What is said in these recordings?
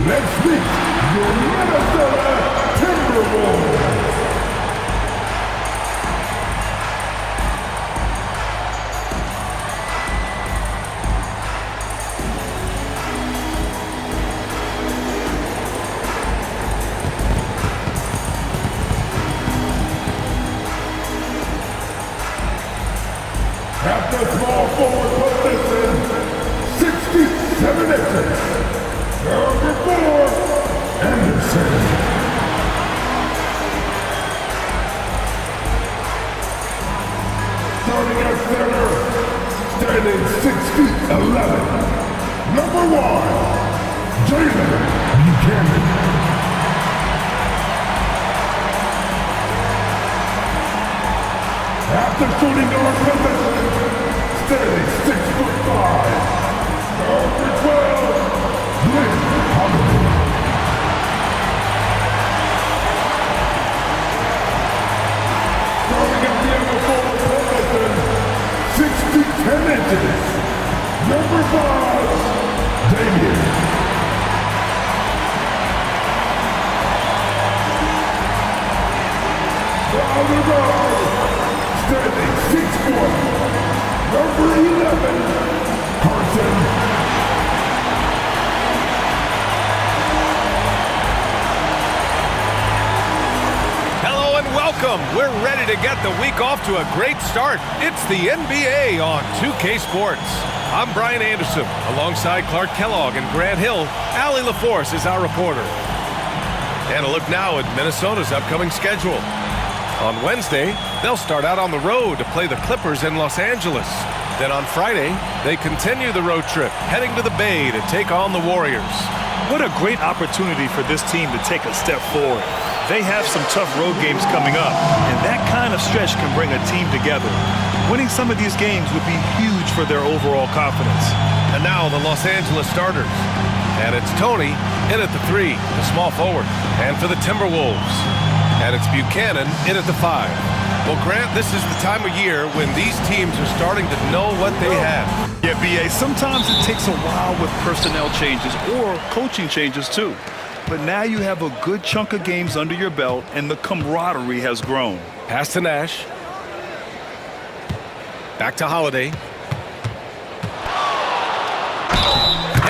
Let's meet your Minnesota Timberwolves. At the small forward position, 67 inches, number 4, Anderson. Starting at center, standing 6 feet 11, number 1, Jalen Buchanan. At the shooting guard position, standing 6'5", number 12, Blake Holiday. Starting at the other forward position, 6 feet 10 inches, number 5, Damian. On the guard, standing 6'1", number 11, Carson. Hello and welcome. We're ready to get the week off to a great start. It's the NBA on 2K Sports. I'm Brian Anderson, alongside Clark Kellogg and Grant Hill. Allie LaForce is our reporter. And a look now at Minnesota's upcoming schedule. On Wednesday, they'll start out on the road to play the Clippers in Los Angeles. Then on Friday, they continue the road trip, heading to the Bay to take on the Warriors. What a great opportunity for this team to take a step forward. They have some tough road games coming up, and that kind of stretch can bring a team together. Winning some of these games would be huge for their overall confidence. And now the Los Angeles starters. And it's Tony in at the 3, the small forward. And for the Timberwolves. And it's Buchanan in at the 5. Well, Grant, this is the time of year when these teams are starting to know what they have. Yeah, B.A., sometimes it takes a while with personnel changes or coaching changes, too. But now you have a good chunk of games under your belt, and the camaraderie has grown. Pass to Nash. Back to Holiday.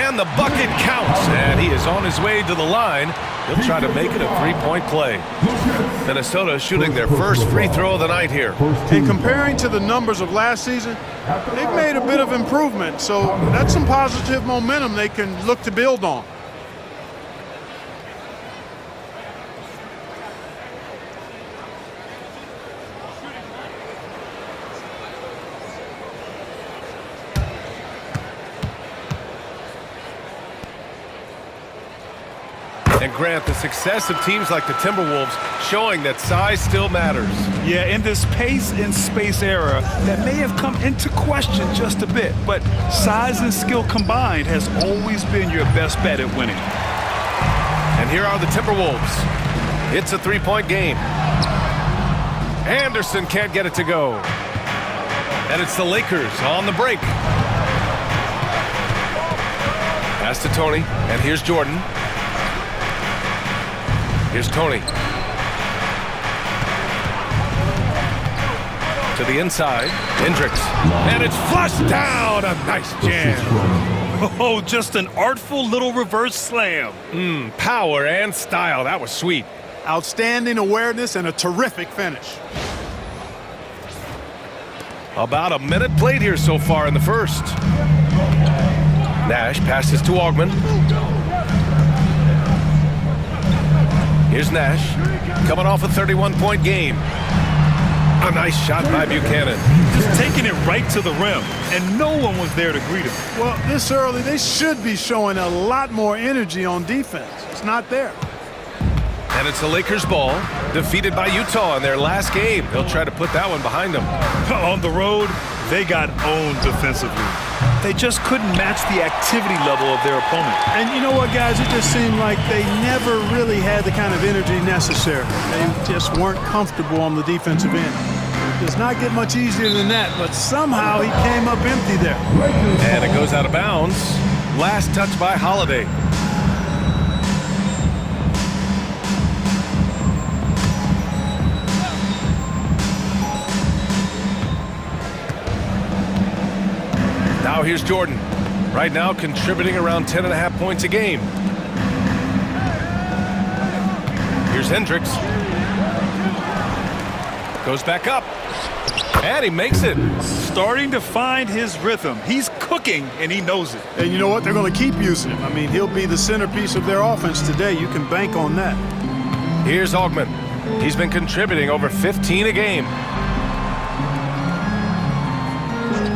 And the bucket counts, and he is on his way to the line. He'll try to make it a three-point play. Minnesota shooting their first free throw of the night here. And comparing to the numbers of last season, they've made a bit of improvement, so that's some positive momentum they can look to build on. And Grant, the success of teams like the Timberwolves showing that size still matters. Yeah, in this pace and space era, that may have come into question just a bit, but size and skill combined has always been your best bet at winning. And here are the Timberwolves. It's a three-point game. Anderson can't get it to go. And it's the Lakers on the break. Pass to Tony, and here's Jordan. Here's Tony. To the inside, Hendricks. And it's flushed down. A nice jam. Oh, just an artful little reverse slam. Power and style. That was sweet. Outstanding awareness and a terrific finish. About a minute played here so far in the first. Nash passes to Augman. Here's Nash, coming off a 31-point game. A nice shot by Buchanan. Just taking it right to the rim, and no one was there to greet him. Well, this early, they should be showing a lot more energy on defense. It's not there. And it's the Lakers' ball, defeated by Utah in their last game. They'll try to put that one behind them. On the road, they got owned defensively. They just couldn't match the activity level of their opponent. And you know what, guys? It just seemed like they never really had the kind of energy necessary. They just weren't comfortable on the defensive end. It does not get much easier than that, but somehow he came up empty there. And it goes out of bounds. Last touch by Holiday. Now here's Jordan. Right now contributing around 10.5 points a game. Here's Hendricks. Goes back up. And he makes it. Starting to find his rhythm. He's cooking, and he knows it. And you know what? They're going to keep using him. I mean, he'll be the centerpiece of their offense today. You can bank on that. Here's Augman. He's been contributing over 15 a game.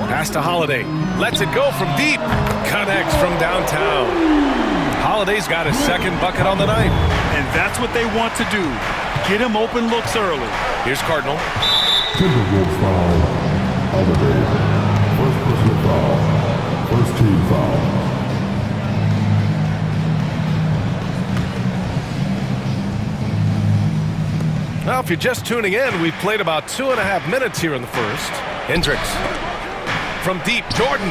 Pass to Holiday. Lets it go from deep. Connects from downtown. Holiday's got his second bucket on the night. And that's what they want to do. Get him open looks early. Here's Cardinal. Timberwolves foul. Holiday. First personal foul. First team foul. Now, if you're just tuning in, we've played about 2.5 minutes here in the first. Hendricks. From deep, Jordan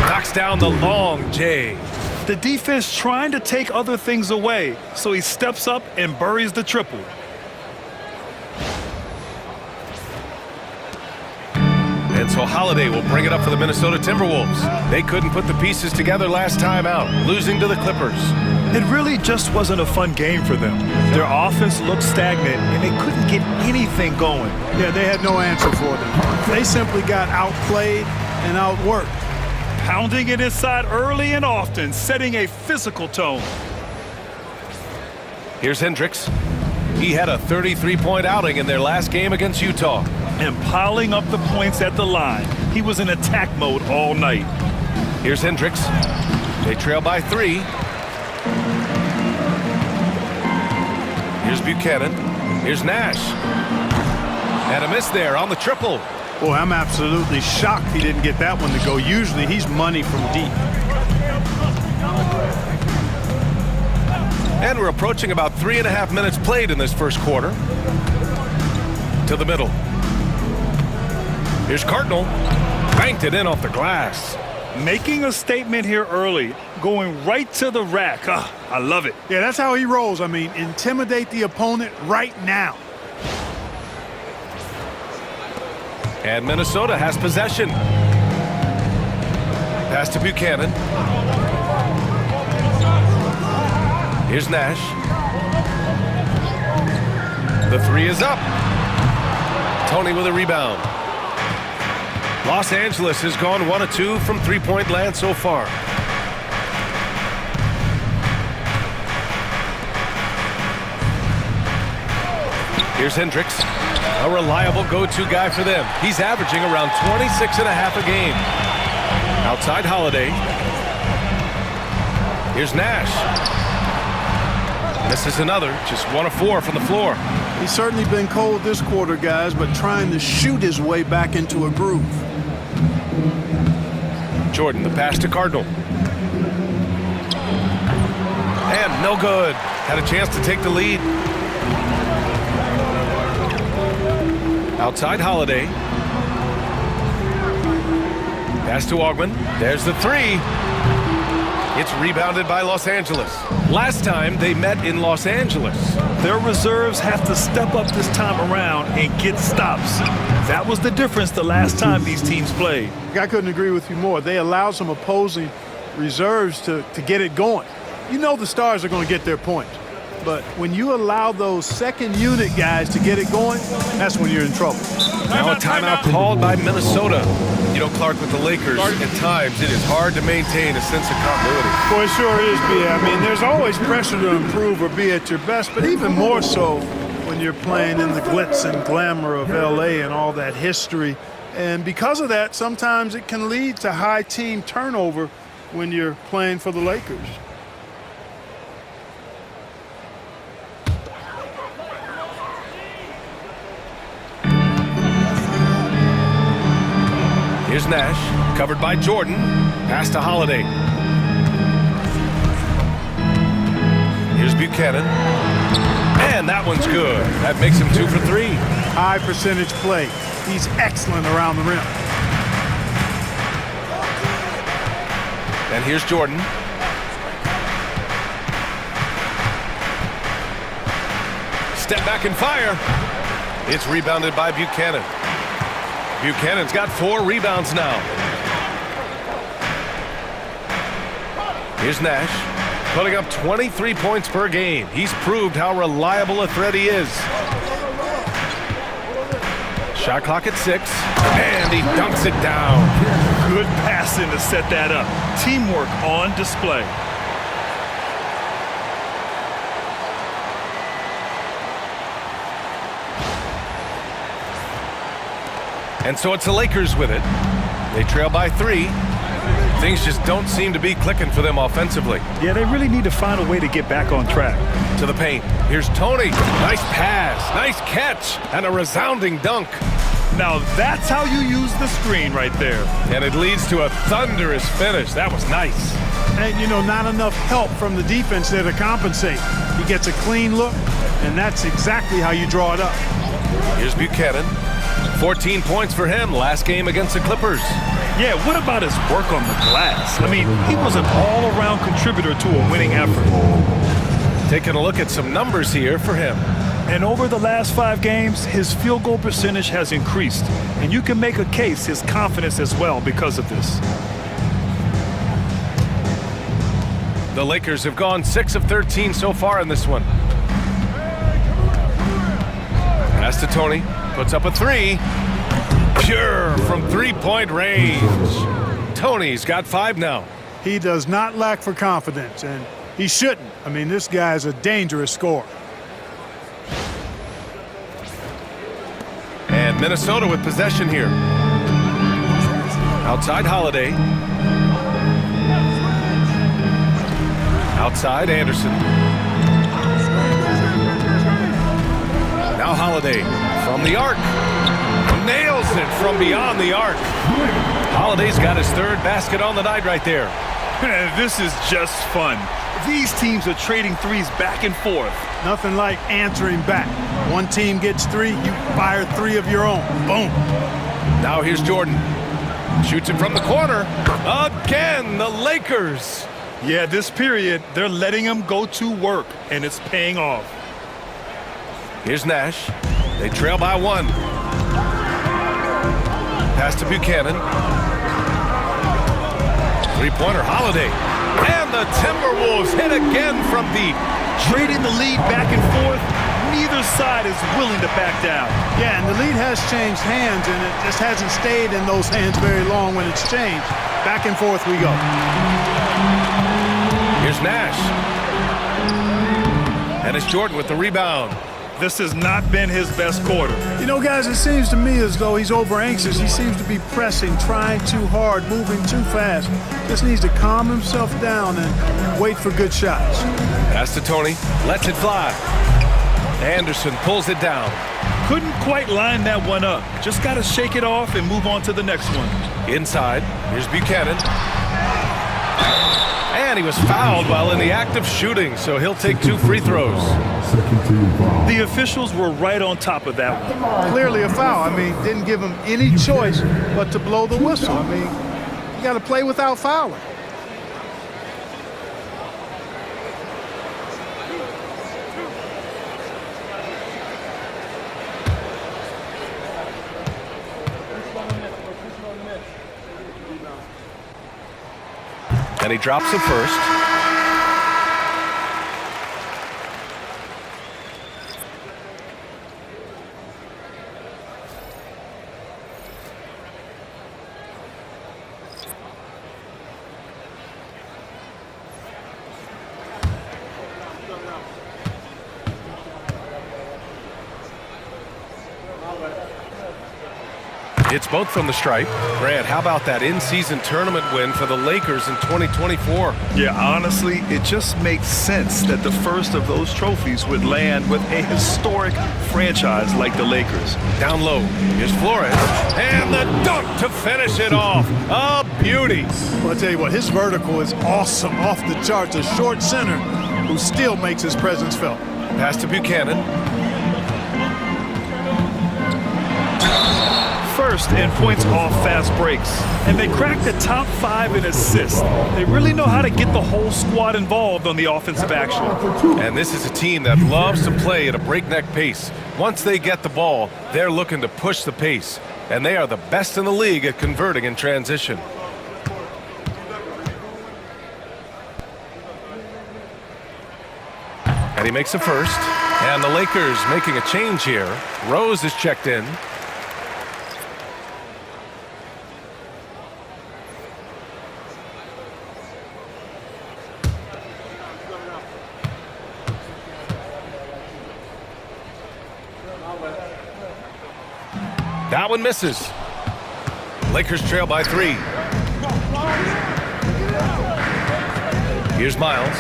knocks down the long J. The defense trying to take other things away, so he steps up and buries the triple. And so Holiday will bring it up for the Minnesota Timberwolves. They couldn't put the pieces together last time out, losing to the Clippers. It really just wasn't a fun game for them. Their offense looked stagnant, and they couldn't get anything going. Yeah, they had no answer for them. They simply got outplayed and outworked. Pounding it inside early and often, setting a physical tone. Here's Hendricks. He had a 33-point outing in their last game against Utah. And piling up the points at the line. He was in attack mode all night. Here's Hendricks. They trail by 3. Here's Buchanan. Here's Nash. And a miss there on the triple. Boy, I'm absolutely shocked he didn't get that one to go. Usually he's money from deep. And we're approaching about 3.5 minutes played in this first quarter. To the middle. Here's Cardinal. Banked it in off the glass. Making a statement here early. Going right to the rack. I love it. Yeah, that's how he rolls. I mean, intimidate the opponent right now. And Minnesota has possession. Pass to Buchanan. Here's Nash. The 3 is up. Tony with a rebound. Los Angeles has gone 1 of 2 from three-point land so far. Here's Hendricks. A reliable go-to guy for them. He's averaging around 26.5 a game. Outside Holiday. Here's Nash. Misses another. Just 1 of 4 from the floor. He's certainly been cold this quarter, guys, but trying to shoot his way back into a groove. Jordan, the pass to Cardinal. And no good. Had a chance to take the lead. Outside Holiday. Pass to Augman. There's the 3. It's rebounded by Los Angeles. Last time they met in Los Angeles. Their reserves have to step up this time around and get stops. That was the difference the last time these teams played. I couldn't agree with you more. They allow some opposing reserves to get it going. You know the stars are going to get their points. But when you allow those second unit guys to get it going, that's when you're in trouble. Now a timeout called by Minnesota. You know, Clark, with the Lakers, at times it is hard to maintain a sense of continuity. Boy, it sure is, B. I mean, there's always pressure to improve or be at your best, but even more so when you're playing in the glitz and glamour of L.A. and all that history. And because of that, sometimes it can lead to high team turnover when you're playing for the Lakers. Here's Nash, covered by Jordan. Pass to Holiday. Here's Buchanan. And that one's good. That makes him 2 for 3. High percentage play. He's excellent around the rim. And here's Jordan. Step back and fire. It's rebounded by Buchanan. Buchanan's got 4 rebounds now. Here's Nash, putting up 23 points per game. He's proved how reliable a threat he is. Shot clock at 6, and he dunks it down. Good passing to set that up. Teamwork on display. And so it's the Lakers with it. They trail by 3. Things just don't seem to be clicking for them offensively. Yeah, they really need to find a way to get back on track. To the paint. Here's Tony. Nice pass, nice catch, and a resounding dunk. Now that's how you use the screen right there. And it leads to a thunderous finish. That was nice. And, you know, not enough help from the defense there to compensate. He gets a clean look, and that's exactly how you draw it up. Here's Buchanan. 14 points for him last game against the Clippers. Yeah, what about his work on the glass? I mean, he was an all-around contributor to a winning effort. Taking a look at some numbers here for him. And over the last 5 games, his field goal percentage has increased. And you can make a case his confidence as well because of this. The Lakers have gone 6 of 13 so far in this one. Pass to Tony. Puts up a 3. Pure from three-point range. Tony's got 5 now. He does not lack for confidence, and he shouldn't. I mean, this guy is a dangerous scorer. And Minnesota with possession here. Outside Holiday. Outside Anderson. Now Holiday from the arc. Nails it from beyond the arc. Holiday's got his 3rd basket on the night right there. This is just fun. These teams are trading threes back and forth. Nothing like answering back. One team gets 3, you fire 3 of your own. Boom. Now here's Jordan. Shoots it from the corner. Again, the Lakers. Yeah, this period, they're letting him go to work, and it's paying off. Here's Nash. They trail by 1. Pass to Buchanan. 3-pointer Holiday. And the Timberwolves hit again from deep. Trading the lead back and forth, neither side is willing to back down. Yeah, and the lead has changed hands, and it just hasn't stayed in those hands very long when it's changed. Back and forth we go. Here's Nash. And it's Jordan with the rebound. This has not been his best quarter. You know, guys, it seems to me as though he's over-anxious. He seems to be pressing, trying too hard, moving too fast. Just needs to calm himself down and wait for good shots. Pass to Tony. Lets it fly. Anderson pulls it down. Couldn't quite line that one up. Just got to shake it off and move on to the next one. Inside. Here's Buchanan. And he was fouled while in the act of shooting, so he'll take 2 free throws. The officials were right on top of that one. Clearly a foul. I mean, didn't give him any choice but to blow the whistle. I mean, you got to play without fouling. And he drops it first. It's both from the stripe. Grant, how about that in-season tournament win for the Lakers in 2024? Yeah, honestly, it just makes sense that the first of those trophies would land with a historic franchise like the Lakers. Down low, here's Flores, and the dunk to finish it off. A beauty. Well, I'll tell you what, his vertical is awesome, off the charts. A short center who still makes his presence felt. Pass to Buchanan. First in points off fast breaks, and they cracked the top 5 in assists. They really know how to get the whole squad involved on the offensive action. And this is a team that loves to play at a breakneck pace. Once they get the ball, they're looking to push the pace, and they are the best in the league at converting in transition. And he makes a first. And the Lakers making a change here. Rose is checked in. That one misses. Lakers trail by 3. Here's Miles.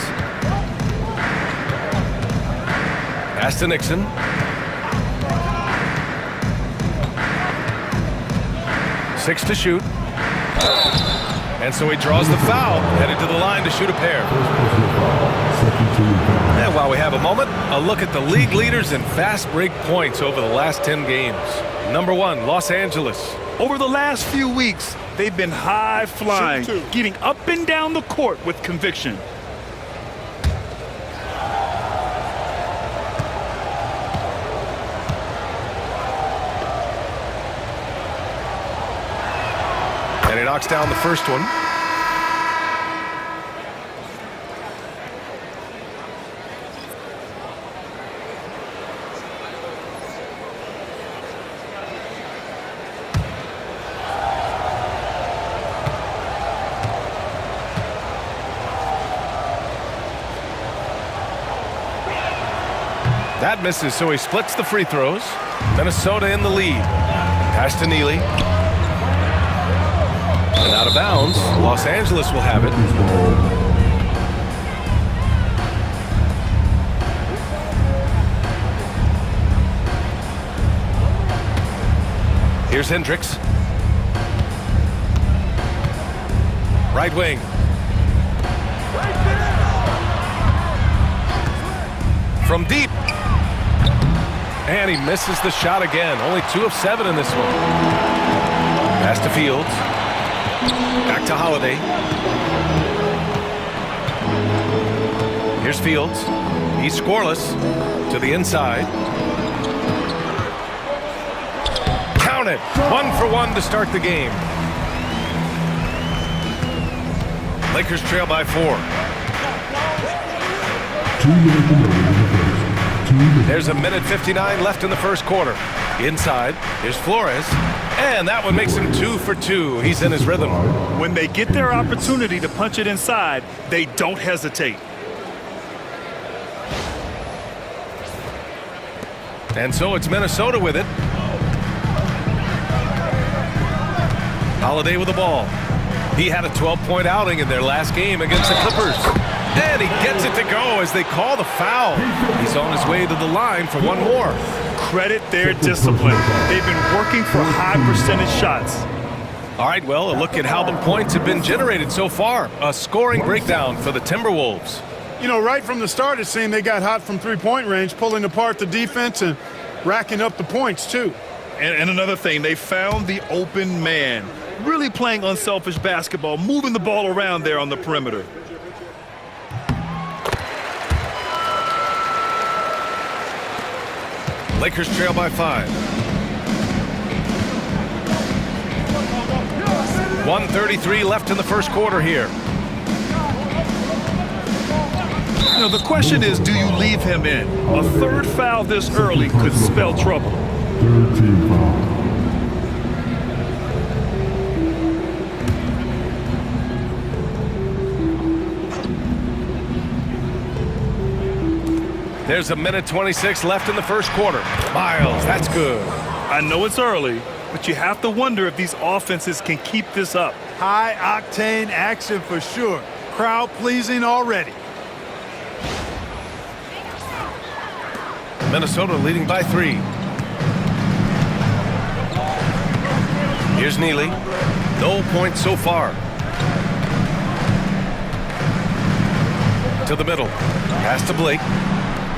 Pass to Nixon. Six to shoot. And so he draws the foul, headed to the line to shoot a pair. And while we have a moment, a look at the league leaders in fast break points over the last 10 games. Number 1, Los Angeles. Over the last few weeks, they've been high flying, getting up and down the court with conviction. And he knocks down the first one. That misses, so he splits the free throws. Minnesota in the lead. Pass to Neely. And out of bounds. Los Angeles will have it. Here's Hendricks. Right wing. From deep. And he misses the shot again. Only 2 of 7 in this one. Pass to Fields. Back to Holiday. Here's Fields. He's scoreless. To the inside. Count it. 1 for 1 to start the game. Lakers trail by 4. 2 minutes remaining. There's a minute 59 left in the first quarter. Inside, here's Flores. And that one makes him 2 for 2. He's in his rhythm. When they get their opportunity to punch it inside, they don't hesitate. And so it's Minnesota with it. Holiday with the ball. He had a 12-point outing in their last game against the Clippers. And he gets it to go as they call the foul. He's on his way to the line for one more. Credit their discipline. They've been working for high percentage shots. All right, well, a look at how the points have been generated so far. A scoring breakdown for the Timberwolves. You know, right from the start, it seemed they got hot from three-point range, pulling apart the defense and racking up the points, too. And another thing, they found the open man. Really playing unselfish basketball, moving the ball around there on the perimeter. Lakers trail by 5. 1:33 left in the first quarter here. You know, the question is, do you leave him in? A third foul this early could spell trouble. 3rd team foul. There's a minute 26 left in the first quarter. Miles, that's good. I know it's early, but you have to wonder if these offenses can keep this up. High-octane action for sure. Crowd-pleasing already. Minnesota leading by 3. Here's Neely. No points so far. To the middle. Pass to Blake.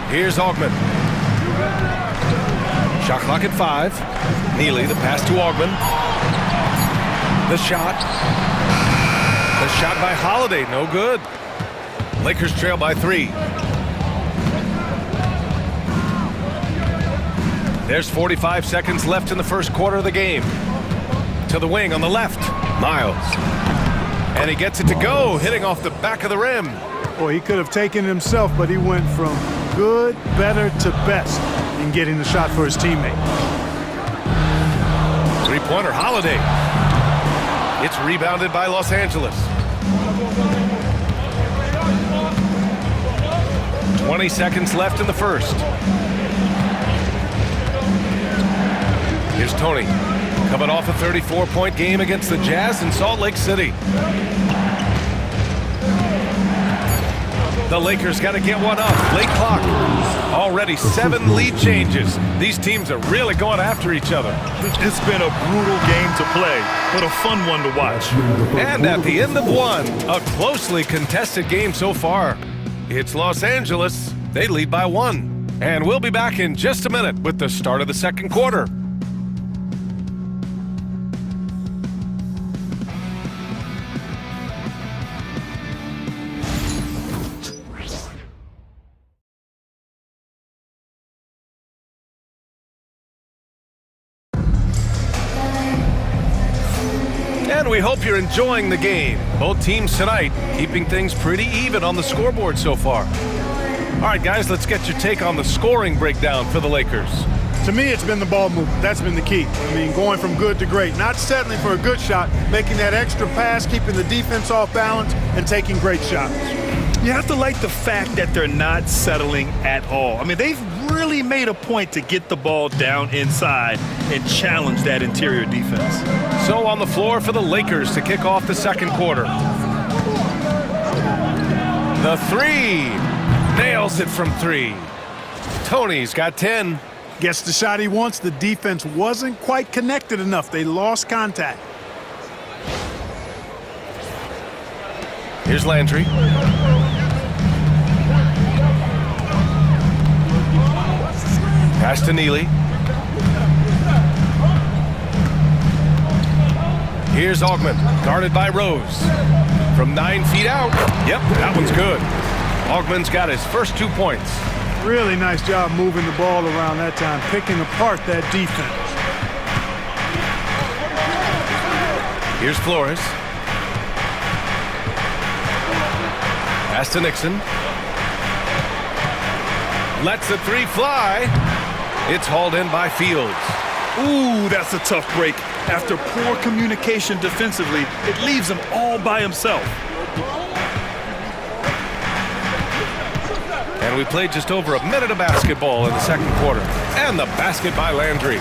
Here's Augman. Shot clock at 5. Neely, the pass to Augman. The shot. The shot by Holiday, no good. Lakers trail by 3. There's 45 seconds left in the first quarter of the game. To the wing on the left, Miles. And he gets it to go, hitting off the back of the rim. Boy, he could have taken it himself, but he went from good, better to best in getting the shot for his teammate. Three-pointer, Holiday. It's rebounded by Los Angeles. 20 seconds left in the first. Here's Tony, coming off a 34-point game against the Jazz in Salt Lake City. The Lakers got to get one up. Late clock. Already 7 lead changes. These teams are really going after each other. It's been a brutal game to play, but a fun one to watch. And at the end of one, a closely contested game so far. It's Los Angeles. They lead by 1. And we'll be back in just a minute with the start of the second quarter. And we hope you're enjoying the game. Both teams tonight keeping things pretty even on the scoreboard so far. All right, guys, let's get your take on the scoring breakdown for the Lakers. To me, it's been the ball movement. That's been the key. I mean, going from good to great. Not settling for a good shot, making that extra pass, keeping the defense off balance, and taking great shots. You have to like the fact that they're not settling at all. I mean, they've really made a point to get the ball down inside and challenge that interior defense. So on the floor for the Lakers to kick off the second quarter. The three. Nails it from 3. Tony's got 10. Gets the shot he wants. The defense wasn't quite connected enough. They lost contact. Here's Landry. Pass to Neely. Here's Augment, guarded by Rose. From 9 feet out. Yep, that one's good. Augment's got his first 2 points. Really nice job moving the ball around that time, picking apart that defense. Here's Flores. Pass to Nixon. Lets the 3 fly. It's hauled in by Fields. Ooh, that's a tough break. After poor communication defensively, it leaves him all by himself. And we played just over a minute of basketball in the second quarter. And the basket by Landry.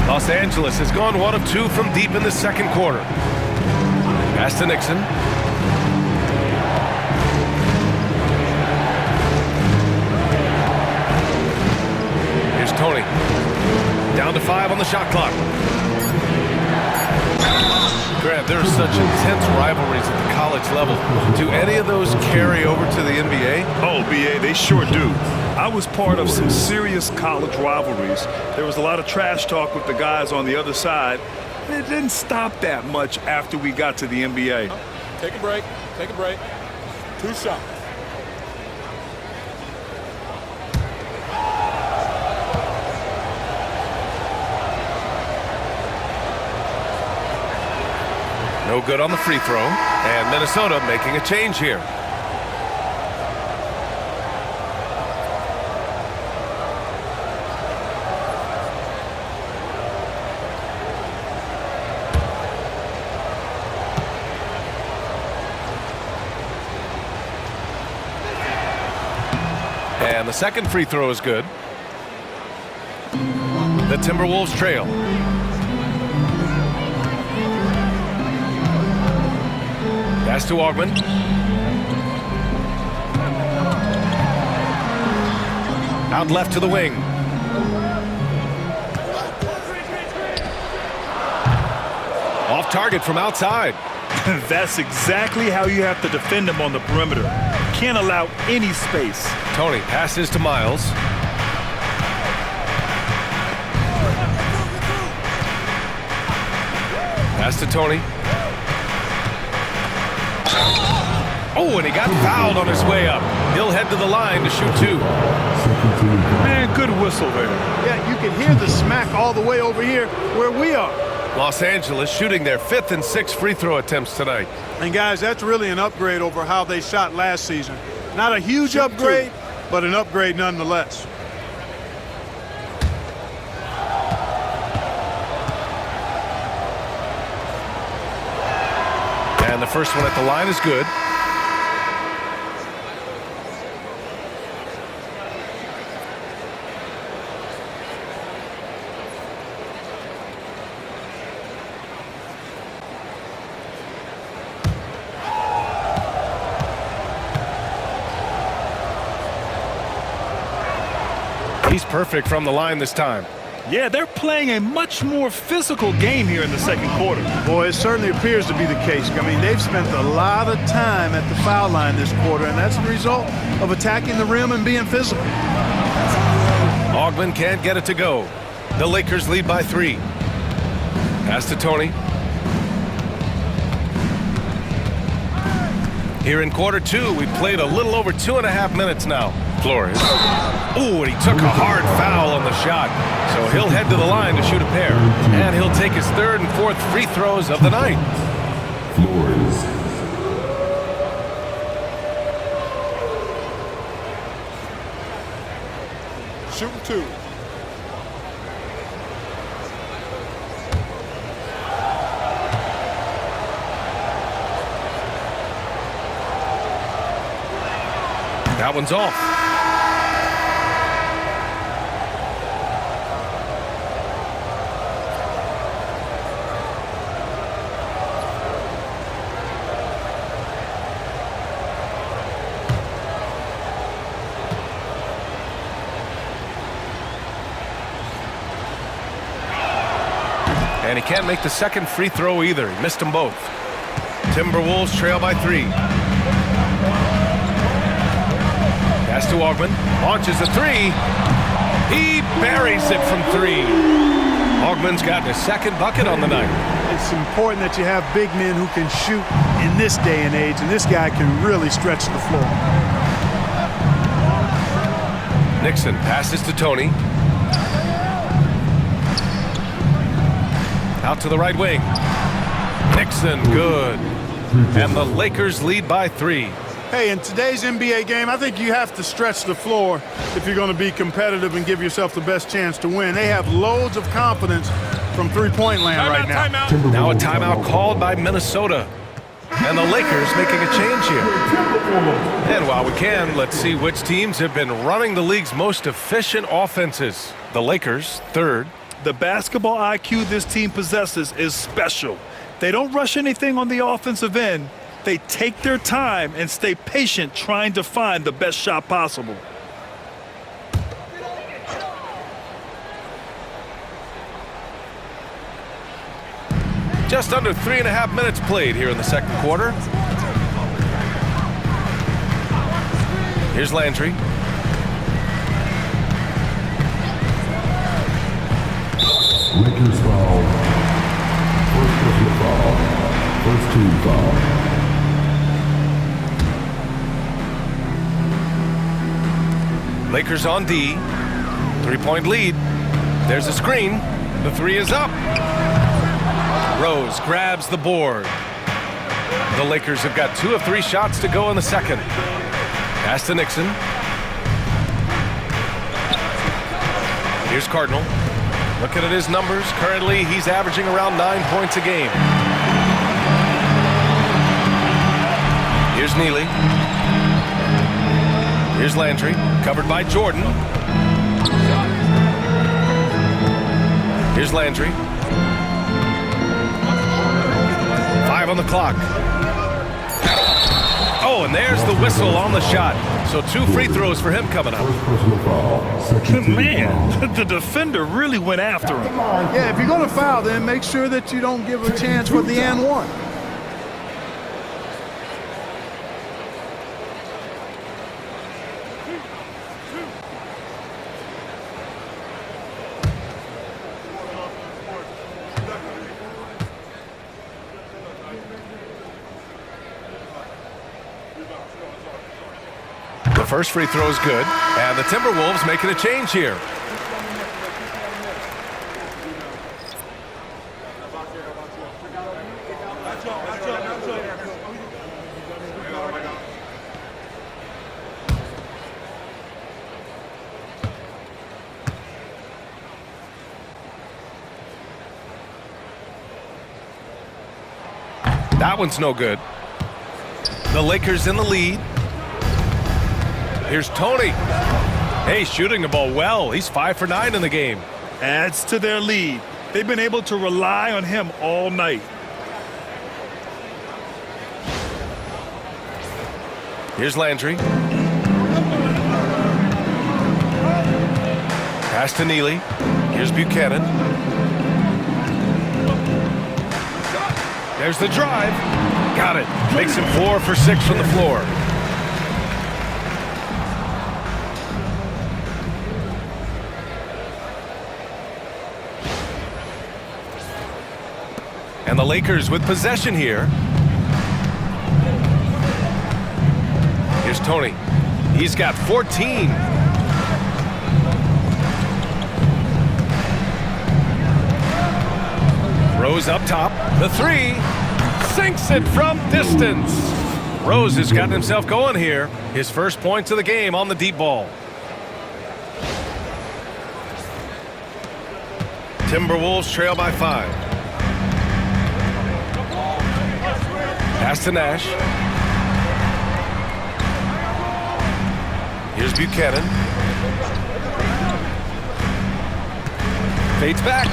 Los Angeles has gone 1 of 2 from deep in the second quarter. Pass to Nixon. Here's Tony. Down to 5 on the shot clock. Grant, there are such intense rivalries at the college level. Do any of those carry over to the NBA? Oh, BA, they sure do. I was part of some serious college rivalries. There was a lot of trash talk with the guys on the other side. And it didn't stop that much after we got to the NBA. Take a break. Take a break. 2 shots. No good on the free throw. And Minnesota making a change here. And the second free throw is good. The Timberwolves trail. Pass to Augment. Out left to the wing. Off target from outside. That's exactly how you have to defend him on the perimeter. Can't allow any space. Tony passes to Miles. Pass to Tony. Oh, and he got fouled on his way up. He'll head to the line to shoot 2. Man, good whistle there. Yeah, you can hear the smack all the way over here where we are. Los Angeles shooting their 5th and 6th free throw attempts tonight. And guys, that's really an upgrade over how they shot last season. Not a huge upgrade, but an upgrade nonetheless. And the first one at the line is good. He's perfect from the line this time. Yeah, they're playing a much more physical game here in the second quarter. Boy, it certainly appears to be the case. I mean, they've spent a lot of time at the foul line this quarter, and that's the result of attacking the rim and being physical. Ogman can't get it to go. The Lakers lead by 3. Pass to Tony. Here in quarter 2, we played a little over 2.5 minutes now. Flores. Ooh, and he took a hard foul on the shot. So he'll head to the line to shoot a pair. And he'll take his 3rd and 4th free throws of the night. Flores. Shooting 2. That one's off. And he can't make the second free throw either. He missed them both. Timberwolves trail by 3. Pass to Ogman. Launches a 3. He buries it from 3. Ogman's gotten his 2nd bucket on the night. It's important that you have big men who can shoot in this day and age, and this guy can really stretch the floor. Nixon passes to Tony. Out to the right wing. Nixon, good. And the Lakers lead by 3. Hey, in today's NBA game, I think you have to stretch the floor if you're going to be competitive and give yourself the best chance to win. They have loads of confidence from three-point land right now. Now a timeout called by Minnesota. And the Lakers making a change here. And while we can, let's see which teams have been running the league's most efficient offenses. The Lakers, 3rd. The basketball IQ this team possesses is special. They don't rush anything on the offensive end. They take their time and stay patient trying to find the best shot possible. Just under 3.5 minutes played here in the second quarter. Here's Landry. Lakers foul. First personal foul. First team foul. Lakers on D. 3-point lead. There's a screen. The 3 is up. Rose grabs the board. The Lakers have got 2 of 3 shots to go in the second. Pass to Nixon. Here's Cardinal. Looking at his numbers, currently he's averaging around 9 points a game. Here's Neely. Here's Landry, covered by Jordan. Here's Landry. 5 on the clock. Oh, and there's the whistle on the shot. So 2 free throws for him coming up. First personal foul. Second team Man, foul. the defender really went after him. Yeah, if you're going to foul, then make sure that you don't give a chance for the and one. The first free throw is good, and the Timberwolves making a change here. That one's no good. The Lakers in the lead. Here's Tony. Hey, shooting the ball well. He's 5 for 9 in the game. Adds to their lead. They've been able to rely on him all night. Here's Landry. Pass to Neely. Here's Buchanan. There's the drive. Got it. Makes him 4 for 6 from the floor. And the Lakers with possession here. Here's Tony. He's got 14. Rose up top. The three. Sinks it from distance. Rose has gotten himself going here. His first points of the game on the deep ball. Timberwolves trail by 5. Pass to Nash. Here's Buchanan. Fades back.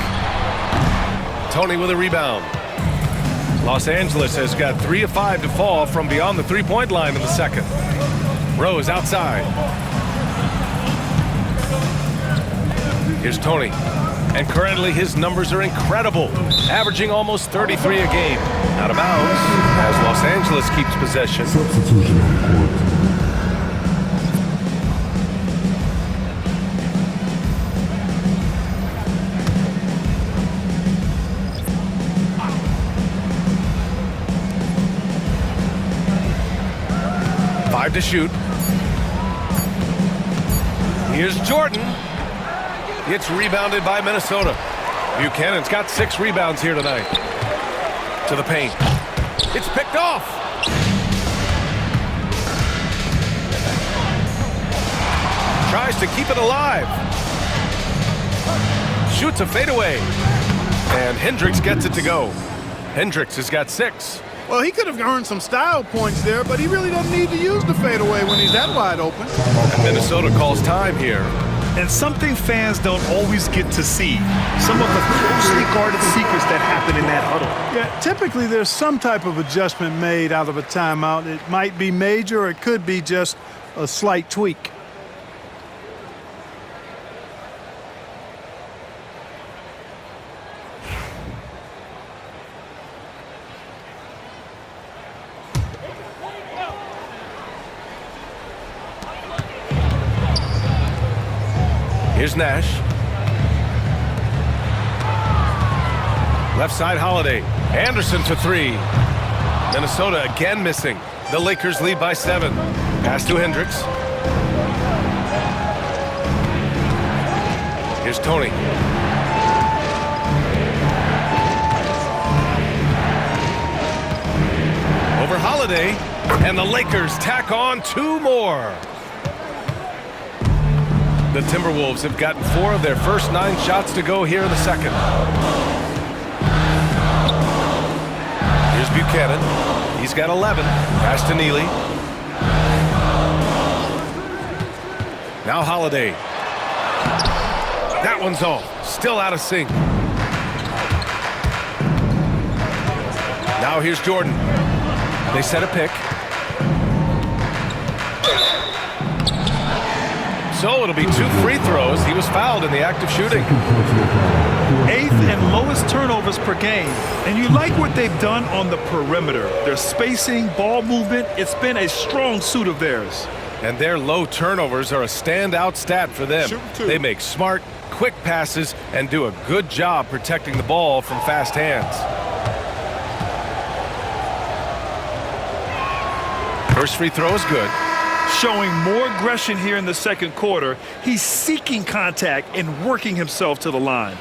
Tony with a rebound. Los Angeles has got 3 of 5 to fall from beyond the three-point line in the second. Rose outside. Here's Tony. And currently his numbers are incredible, averaging almost 33 a game. Out of bounds as Los Angeles keeps possession. Substitution on the court. Five to shoot. Here's Jordan. It's rebounded by Minnesota. Buchanan's got 6 rebounds here tonight. To the paint. It's picked off. Tries to keep it alive. Shoots a fadeaway. And Hendricks gets it to go. Hendricks has got 6. Well, he could have earned some style points there, but he really doesn't need to use the fadeaway when he's that wide open. And Minnesota calls time here. And something fans don't always get to see. Some of the closely guarded secrets that happen in that huddle. Yeah, typically there's some type of adjustment made out of a timeout. It might be major or it could be just a slight tweak. Here's Nash. Left side Holiday. Anderson for 3. Minnesota again missing. The Lakers lead by 7. Pass to Hendricks. Here's Tony. Over Holiday. And the Lakers tack on 2 more. The Timberwolves have gotten 4 of their first 9 shots to go here in the second. Here's Buchanan. He's got 11. Pass to Neely. Now Holiday. That one's off. Still out of sync. Now here's Jordan. They set a pick. So it'll be 2 free throws. He was fouled in the act of shooting. 8th and lowest turnovers per game. And you like what they've done on the perimeter. Their spacing, ball movement, it's been a strong suit of theirs. And their low turnovers are a standout stat for them. They make smart, quick passes and do a good job protecting the ball from fast hands. First free throw is good. Showing more aggression here in the second quarter. He's seeking contact and working himself to the line.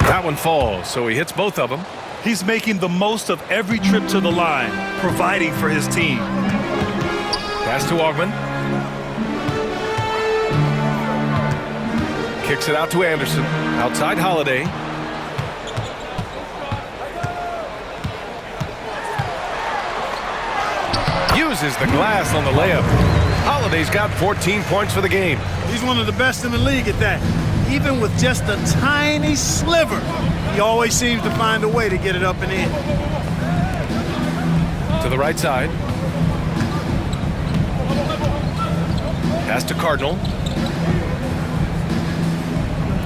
That one falls, so he hits both of them. He's making the most of every trip to the line, providing for his team. Pass to Augman. Kicks it out to Anderson. Outside Holiday. Uses the glass on the layup. Holiday's got 14 points for the game. He's one of the best in the league at that. Even with just a tiny sliver, he always seems to find a way to get it up and in. To the right side. Pass to Cardinal.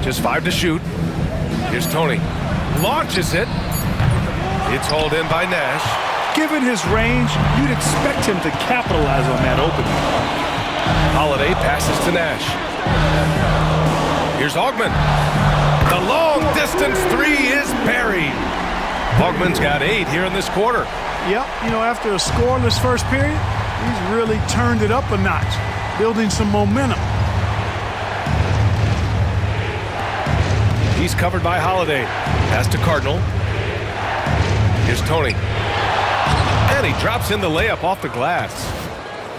Just 5 to shoot. Here's Tony. Launches it. It's hauled in by Nash. Given his range, you'd expect him to capitalize on that opening. Holiday passes to Nash. Here's Augman. The long-distance three is buried. Augman's got 8 here in this quarter. Yep, you know, after a scoreless first period, he's really turned it up a notch, building some momentum. He's covered by Holiday. Pass to Cardinal. Here's Tony. And he drops in the layup off the glass.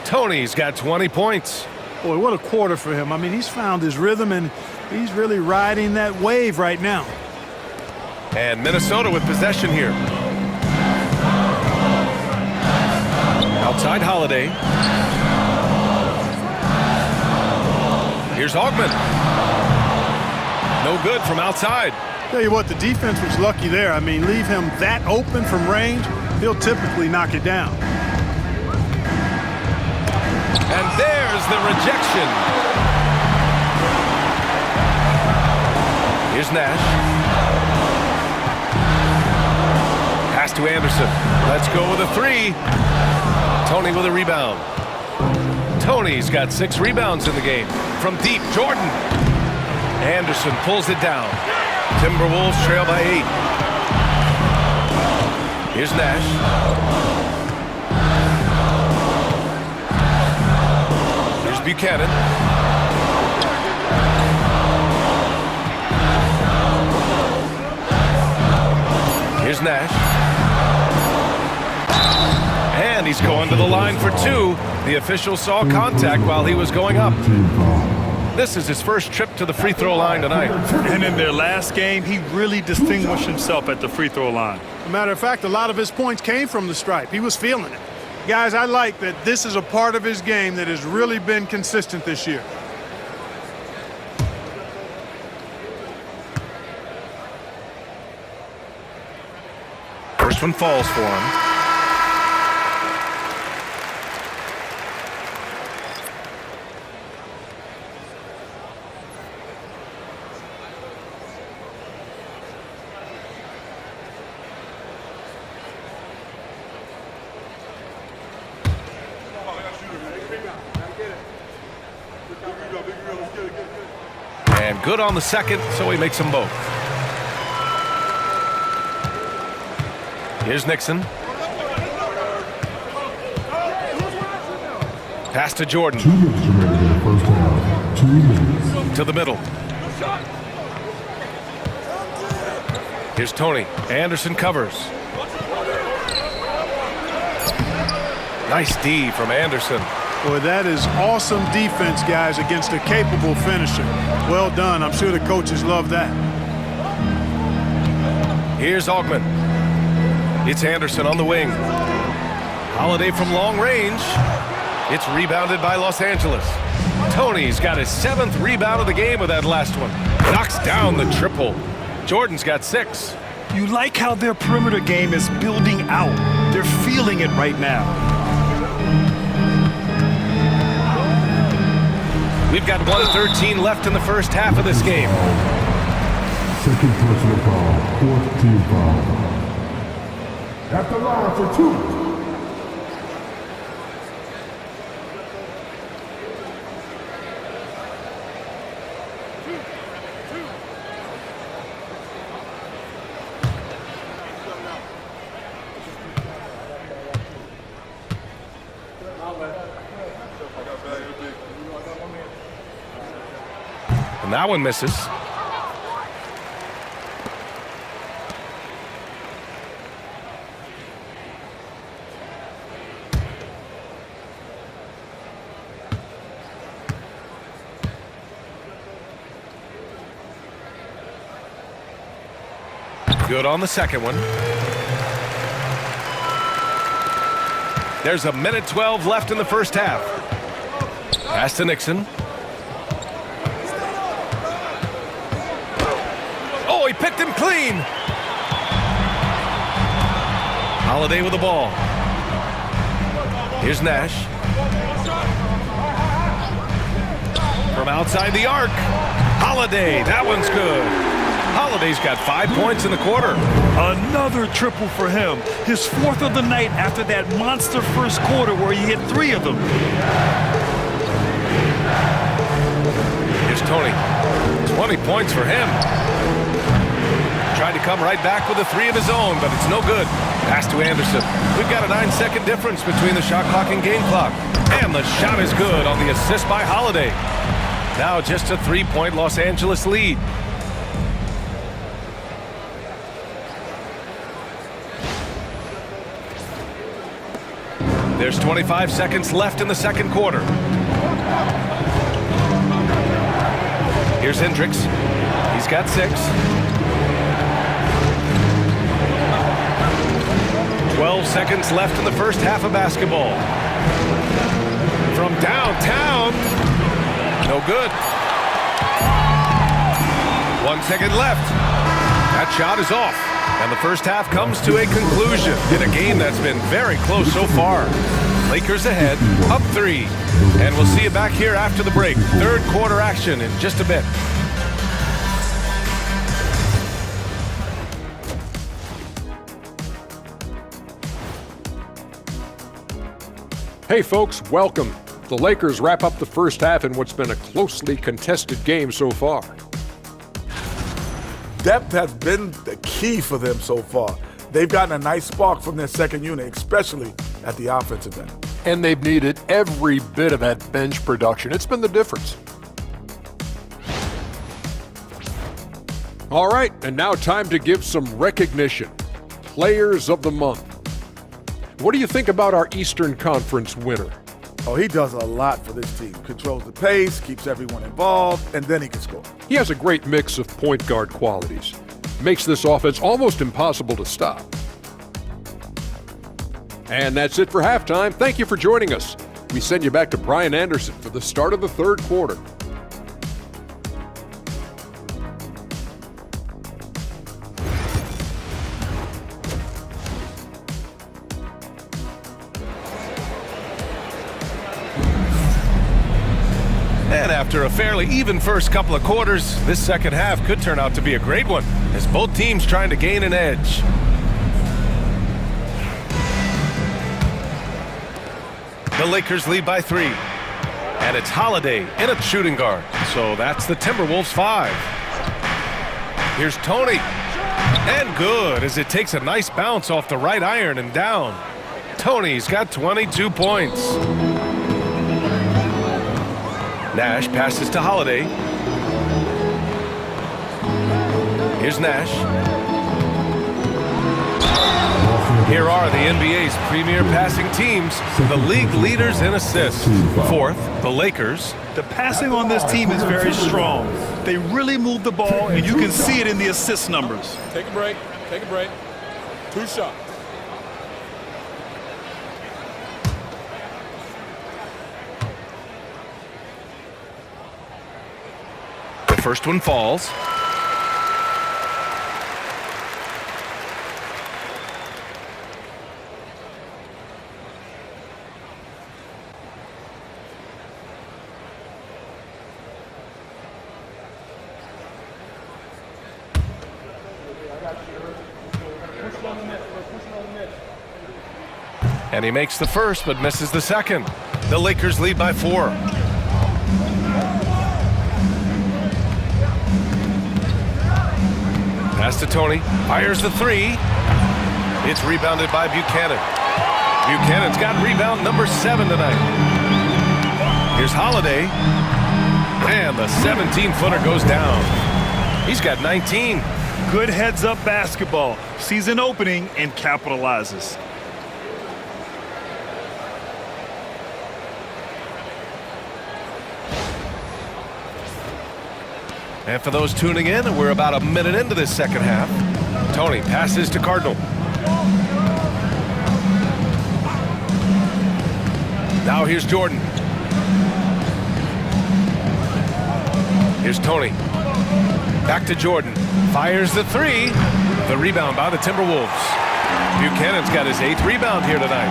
Tony's got 20 points. Boy, what a quarter for him. I mean, he's found his rhythm, and he's really riding that wave right now. And Minnesota with possession here. Outside Holiday. Here's Augman. No good from outside. Tell you what, the defense was lucky there. I mean, leave him that open from range, he'll typically knock it down. And there's the rejection. Here's Nash. Pass to Anderson. Let's go with a 3. Tony with a rebound. Tony's got 6 rebounds in the game. From deep, Jordan. Anderson pulls it down. Timberwolves trail by 8. Here's Nash. Here's Buchanan. Here's Nash. And he's going to the line for 2. The official saw contact while he was going up. This is his first trip to the free throw line tonight. And in their last game, he really distinguished himself at the free throw line. As a matter of fact, a lot of his points came from the stripe. He was feeling it. Guys, I like that this is a part of his game that has really been consistent this year. First one falls for him. And good on the second, so he makes them both. Here's Nixon. Pass to Jordan. 2 minutes remaining in the first half. 2 minutes. To the middle. Here's Tony. Anderson covers. Nice D from Anderson. Boy, that is awesome defense, guys, against a capable finisher. Well done. I'm sure the coaches love that. Here's Augman. It's Anderson on the wing. Holiday from long range. It's rebounded by Los Angeles. Tony's got his 7th rebound of the game with that last one. Knocks down the triple. Jordan's got 6. You like how their perimeter game is building out. They're feeling it right now. We've got 1:13 left in the first half of this game. Second personal foul. 4th team foul. At the line for 2. And that one misses. Good on the second one. There's a minute 12 left in the first half. Pass to Nixon. Oh, he picked him clean. Holiday with the ball. Here's Nash. From outside the arc. Holiday, that one's good. Holiday's got 5 points in the quarter. Another triple for him. His 4th of the night after that monster first quarter where he hit 3 of them. Here's Tony. 20 points for him. Tried to come right back with a 3 of his own, but it's no good. Pass to Anderson. We've got a 9-second difference between the shot clock and game clock. And the shot is good on the assist by Holiday. Now just a 3-point Los Angeles lead. There's 25 seconds left in the second quarter. Here's Hendricks. He's got 6. 12 seconds left in the first half of basketball. From downtown. No good. 1 second left. That shot is off. And the first half comes to a conclusion in a game that's been very close so far. Lakers ahead, up 3. And we'll see you back here after the break. Third quarter action in just a bit. Hey folks, welcome. The Lakers wrap up the first half in what's been a closely contested game so far. Depth has been the key for them so far. They've gotten a nice spark from their second unit, especially at the offensive end. And they've needed every bit of that bench production. It's been the difference. All right, and now time to give some recognition. Players of the Month. What do you think about our Eastern Conference winner? Oh, he does a lot for this team. Controls the pace, keeps everyone involved, and then he can score. He has a great mix of point guard qualities. Makes this offense almost impossible to stop. And that's it for halftime. Thank you for joining us. We send you back to Brian Anderson for the start of the third quarter. And after a fairly even first couple of quarters, this second half could turn out to be a great one, as both teams trying to gain an edge. The Lakers lead by 3. And it's Holiday in a shooting guard. So that's the Timberwolves 5. Here's Tony. And good, as it takes a nice bounce off the right iron and down. Tony's got 22 points. Nash passes to Holiday. Here's Nash. Here are the NBA's premier passing teams, the league leaders in assists. 4th, the Lakers. The passing on this team is very strong. They really move the ball, and you can see it in the assist numbers. Take a break. Take a break. 2 shots. The first one falls. And he makes the first, but misses the second. The Lakers lead by 4. Pass to Tony. Fires the 3. It's rebounded by Buchanan. Buchanan's got rebound number 7 tonight. Here's Holiday. And the 17-footer goes down. He's got 19. Good heads-up basketball. Sees an opening and capitalizes. And for those tuning in, we're about a minute into this second half. Tony passes to Cardinal. Now here's Jordan. Here's Tony. Back to Jordan. Fires the three. The rebound by the Timberwolves. Buchanan's got his 8th rebound here tonight.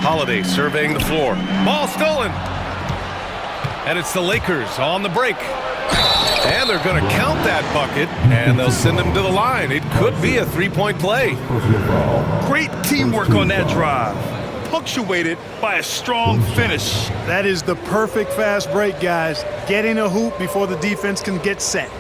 Holiday surveying the floor. Ball stolen. And it's the Lakers on the break. And they're going to count that bucket, and they'll send him to the line. It could be a three-point play. Great teamwork on that drive, punctuated by a strong finish. That is the perfect fast break, guys. Getting a hoop before the defense can get set.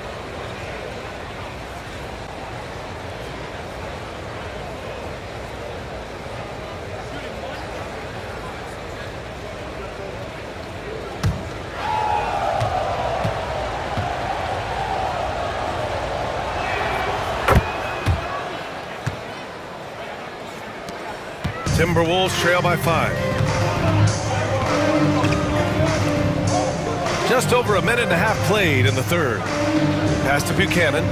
Timberwolves trail by 5. Just over a minute and a half played in the third. Pass to Buchanan.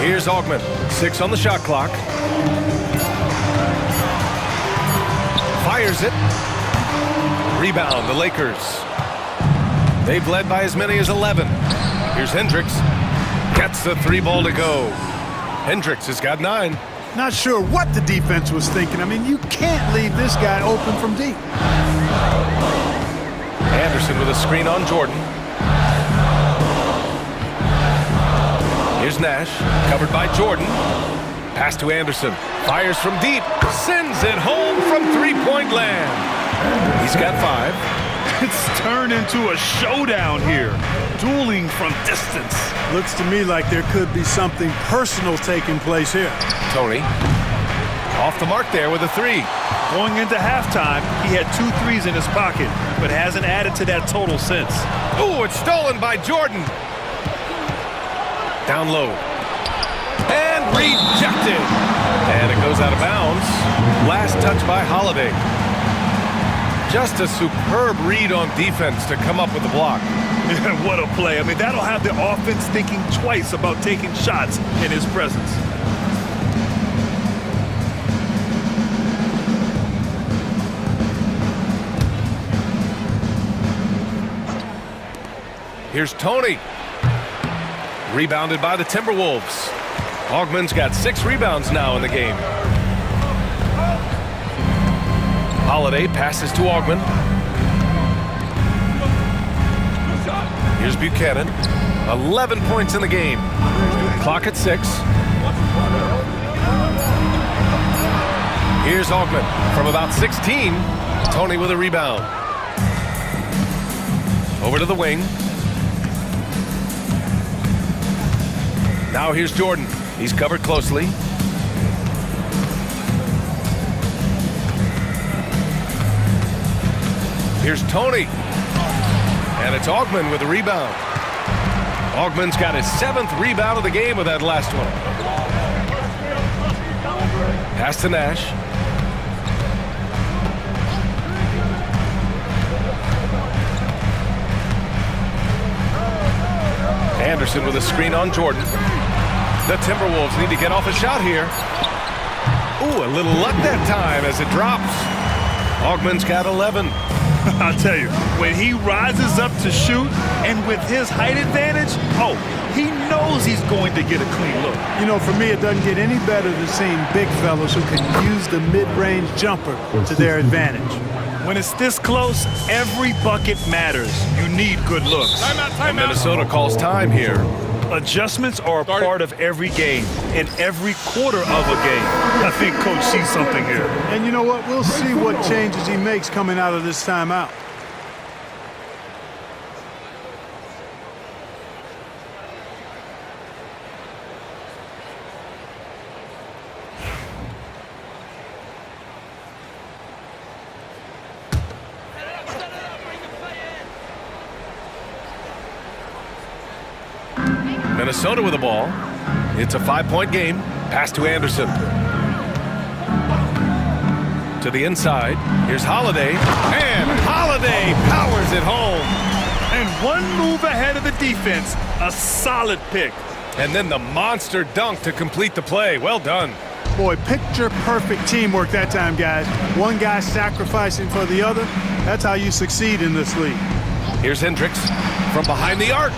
Here's Augment. 6 on the shot clock. Fires it. Rebound, the Lakers. They've led by as many as 11. Here's Hendricks. Gets the 3 ball to go. Hendricks has got 9. Not sure what the defense was thinking. I mean, you can't leave this guy open from deep. Anderson with a screen on Jordan. Here's Nash, covered by Jordan. Pass to Anderson. Fires from deep. Sends it home from three-point land. He's got 5. It's turned into a showdown here. Dueling from distance. Looks to me like there could be something personal taking place here. Tony off the mark there with a 3. Going into halftime, he had 2 threes in his pocket, but hasn't added to that total since. Ooh, it's stolen by Jordan. Down low. And rejected. And it goes out of bounds. Last touch by Holiday. Just a superb read on defense to come up with the block. What a play. I mean, that'll have the offense thinking twice about taking shots in his presence. Here's Tony. Rebounded by the Timberwolves. Augman's got 6 rebounds now in the game. Holiday passes to Augman. Here's Buchanan. 11 points in the game. Clock at 6. Here's Augman from about 16. Tony with a rebound. Over to the wing. Now here's Jordan. He's covered closely. Here's Tony. And it's Augman with a rebound. Augman's got his 7th rebound of the game with that last one. Pass to Nash. Anderson with a screen on Jordan. The Timberwolves need to get off a shot here. Ooh, a little luck that time as it drops. Augman's got 11. I'll tell you, when he rises up to shoot and with his height advantage, oh, he knows he's going to get a clean look. You know, for me, it doesn't get any better than seeing big fellas who can use the mid-range jumper to their advantage. When it's this close, every bucket matters. You need good looks. And Minnesota calls time here. Adjustments are a part of every game, in every quarter of a game. I think Coach sees something here. And you know what? We'll see what changes he makes coming out of this timeout. Minnesota with the ball. It's a 5-point game. Pass to Anderson. To the inside. Here's Holiday. And Holiday powers it home. And one move ahead of the defense. A solid pick. And then the monster dunk to complete the play. Well done. Boy, picture-perfect teamwork that time, guys. One guy sacrificing for the other. That's how you succeed in this league. Here's Hendricks from behind the arc.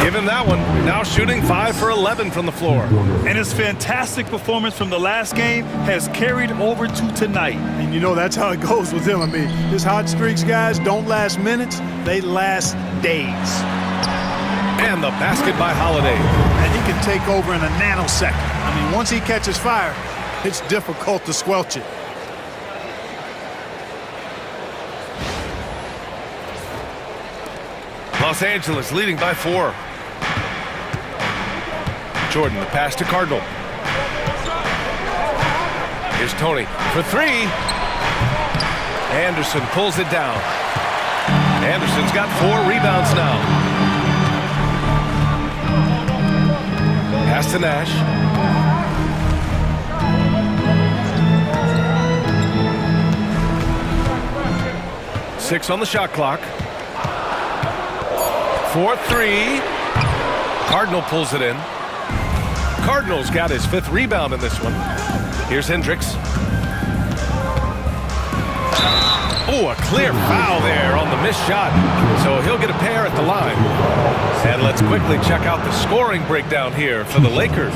Give him that one. Now shooting 5 for 11 from the floor. And his fantastic performance from the last game has carried over to tonight. And you know that's how it goes with him. I mean, his hot streaks, guys, don't last minutes. They last days. And the basket by Holiday. And he can take over in a nanosecond. I mean, once he catches fire, it's difficult to squelch it. Los Angeles leading by 4. Jordan, the pass to Cardinal. Here's Tony for 3. Anderson pulls it down. Anderson's got 4 rebounds now. Pass to Nash. Six on the shot clock. 4-3. Cardinal pulls it in. Cardinal's got his 5th rebound in this one. Here's Hendricks. Oh, a clear foul there on the missed shot. So he'll get a pair at the line. And let's quickly check out the scoring breakdown here for the Lakers.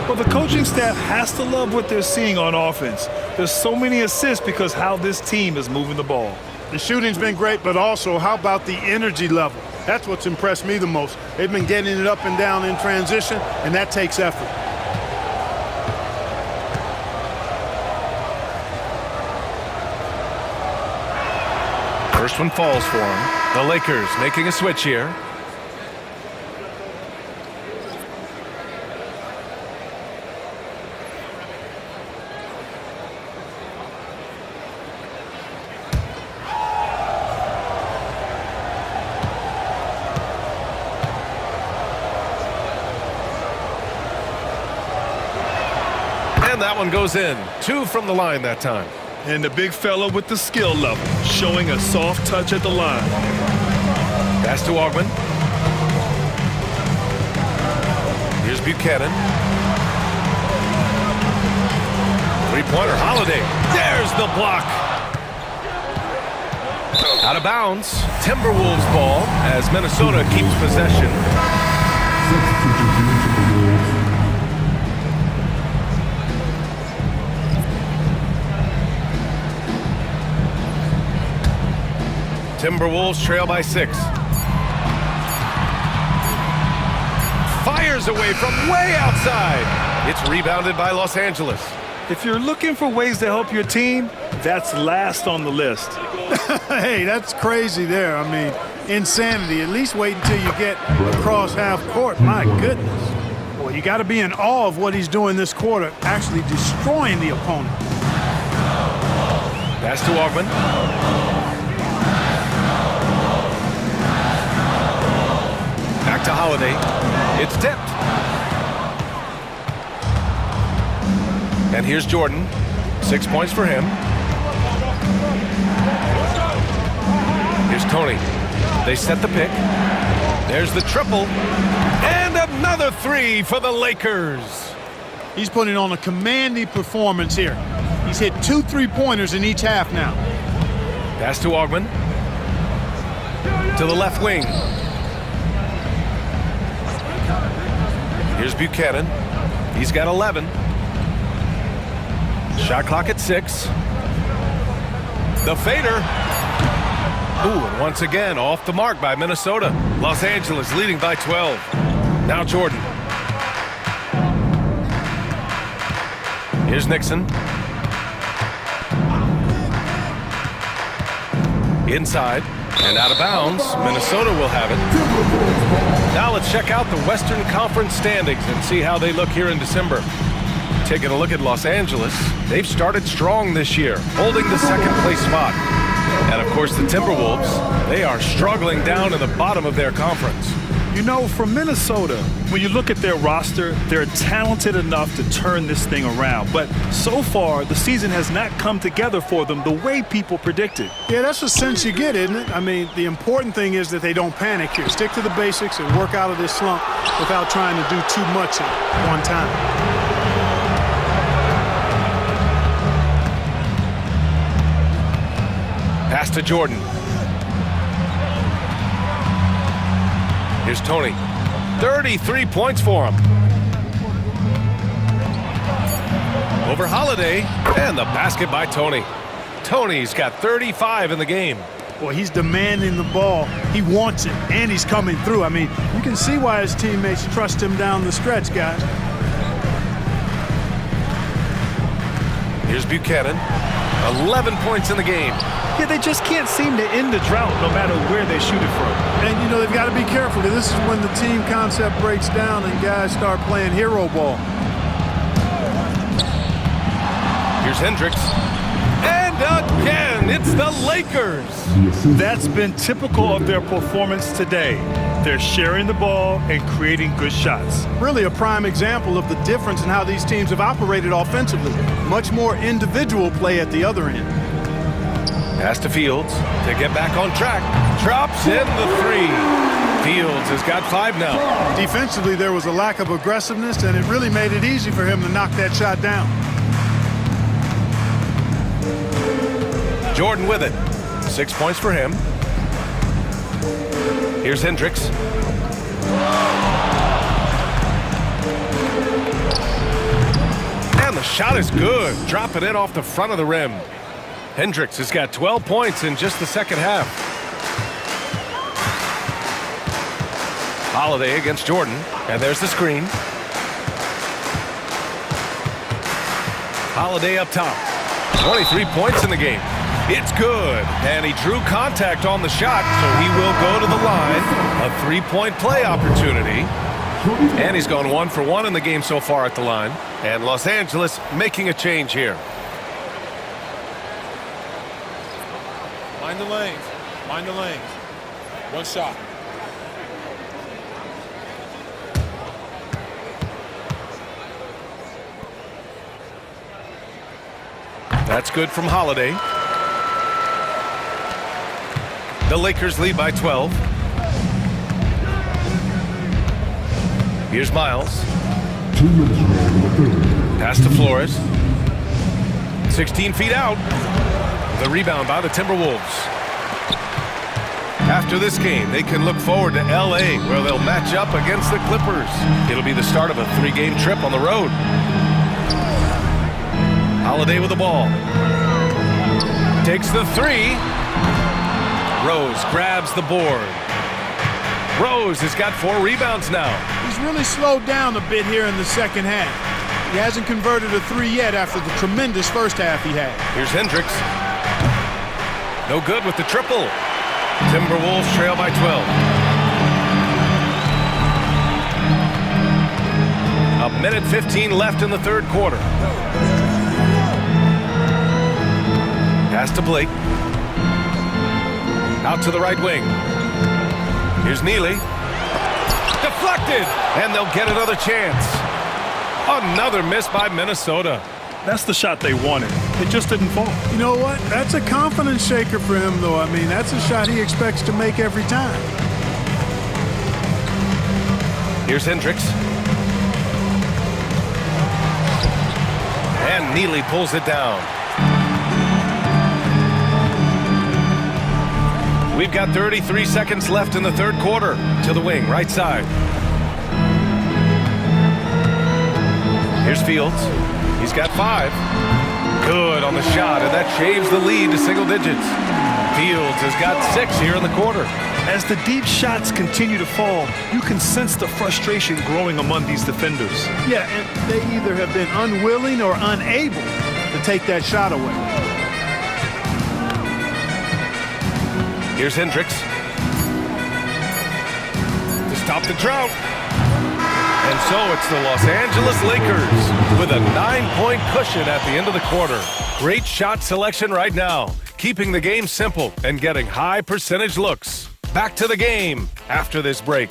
Well, the coaching staff has to love what they're seeing on offense. There's so many assists because how this team is moving the ball. The shooting's been great, but also how about the energy level? That's what's impressed me the most. They've been getting it up and down in transition, and that takes effort. First one falls for him. The Lakers making a switch here. And that one goes in. 2 from the line that time. And the big fella with the skill level, showing a soft touch at the line. Pass to Augman. Here's Buchanan. 3-pointer, Holiday. There's the block. Out of bounds. Timberwolves ball as Minnesota keeps possession. Timberwolves trail by 6. Fires away from way outside. It's rebounded by Los Angeles. If you're looking for ways to help your team, that's last on the list. Hey, that's crazy there. I mean, insanity. At least wait until you get across half court. My goodness. Boy, you got to be in awe of what he's doing this quarter, actually destroying the opponent. Pass to Augman. Back to Holiday. It's tipped. And here's Jordan. 6 points for him. Here's Tony. They set the pick. There's the triple. And another 3 for the Lakers. He's putting on a commanding performance here. He's hit 2 3-pointers in each half now. Pass to Augman. To the left wing. Here's Buchanan. He's got 11. Shot clock at 6. The fader. Ooh, and once again, off the mark by Minnesota. Los Angeles leading by 12. Now Jordan. Here's Nixon. Inside and out of bounds. Minnesota will have it. Now let's check out the Western Conference standings and see how they look here in December. Taking a look at Los Angeles, they've started strong this year, holding the second place spot. And of course the Timberwolves, they are struggling down in the bottom of their conference. You know, for Minnesota, when you look at their roster, they're talented enough to turn this thing around. But so far, the season has not come together for them the way people predicted. Yeah, that's the sense you get, isn't it? I mean, the important thing is that they don't panic here. Stick to the basics and work out of this slump without trying to do too much at one time. Pass to Jordan. Here's Tony. 33 points for him. Over Holiday, and the basket by Tony. Tony's got 35 in the game. Boy, he's demanding the ball. He wants it, and he's coming through. I mean, you can see why his teammates trust him down the stretch, guys. Here's Buchanan. 11 points in the game. Yeah, they just can't seem to end the drought no matter where they shoot it from. And, you know, they've got to be careful. This is when the team concept breaks down and guys start playing hero ball. Here's Hendricks. And again, it's the Lakers. That's been typical of their performance today. They're sharing the ball and creating good shots. Really a prime example of the difference in how these teams have operated offensively. Much more individual play at the other end. Pass to Fields to get back on track. Drops in the three. Fields has got 5 now. Defensively, there was a lack of aggressiveness, and it really made it easy for him to knock that shot down. Jordan with it. 6 points for him. Here's Hendricks. And the shot is good. Dropping it off the front of the rim. Hendricks has got 12 points in just the second half. Holiday against Jordan. And there's the screen. Holiday up top. 23 points in the game. It's good. And he drew contact on the shot, so he will go to the line. A 3-point play opportunity. And he's gone 1 for 1 in the game so far at the line. And Los Angeles making a change here. Mind the lanes. Mind the lanes. One shot. That's good from Holiday. The Lakers lead by 12. Here's Miles. 2 minutes remaining. Pass to Flores. 16 feet out. The rebound by the Timberwolves. After this game, they can look forward to L.A., where they'll match up against the Clippers. It'll be the start of a 3-game trip on the road. Holiday with the ball. Takes the 3. Rose grabs the board. Rose has got 4 rebounds now. He's really slowed down a bit here in the second half. He hasn't converted a 3 yet after the tremendous first half he had. Here's Hendricks. No good with the triple. Timberwolves trail by 12. A minute 15 left in the third quarter. Pass to Blake. Out to the right wing. Here's Neely. Deflected! And they'll get another chance. Another miss by Minnesota. That's the shot they wanted. It just didn't fall. You know what? That's a confidence shaker for him, though. I mean, that's a shot he expects to make every time. Here's Hendricks. And Neely pulls it down. We've got 33 seconds left in the third quarter. To the wing, right side. Here's Fields. He's got 5. Good on the shot, and that shaves the lead to single digits. Fields has got 6 here in the quarter. As the deep shots continue to fall, you can sense the frustration growing among these defenders. Yeah, and they either have been unwilling or unable to take that shot away. Here's Hendricks. To stop the drought. And so it's the Los Angeles Lakers with a 9-point cushion at the end of the quarter. Great shot selection right now, keeping the game simple and getting high percentage looks. Back to the game after this break.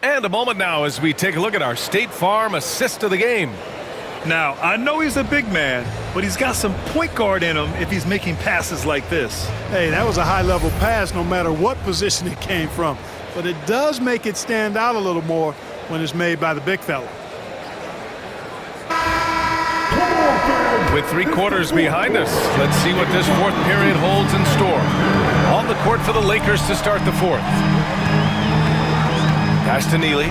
And a moment now as we take a look at our State Farm assist of the game. Now, I know he's a big man, but he's got some point guard in him if he's making passes like this. Hey, that was a high-level pass no matter what position it came from. But it does make it stand out a little more when it's made by the big fella. With 3 quarters behind us, let's see what this fourth period holds in store. On the court for the Lakers to start the fourth. Pass to Neely.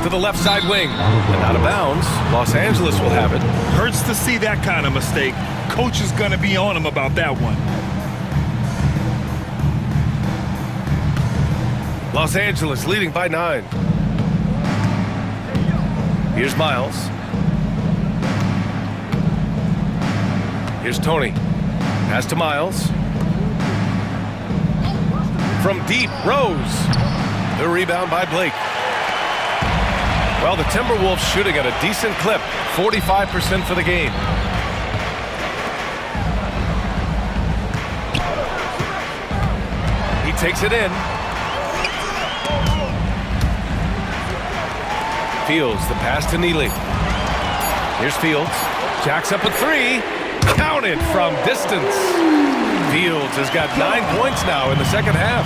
To the left side wing. And out of bounds. Los Angeles will have it. Hurts to see that kind of mistake. Coach is going to be on him about that one. Los Angeles leading by 9. Here's Miles. Here's Tony. Pass to Miles. From deep, Rose. The rebound by Blake. Well, the Timberwolves shooting at a decent clip, 45% for the game. He takes it in. Fields, the pass to Neely. Here's Fields. Jacks up a 3. Counted from distance. Fields has got 9 points now in the second half.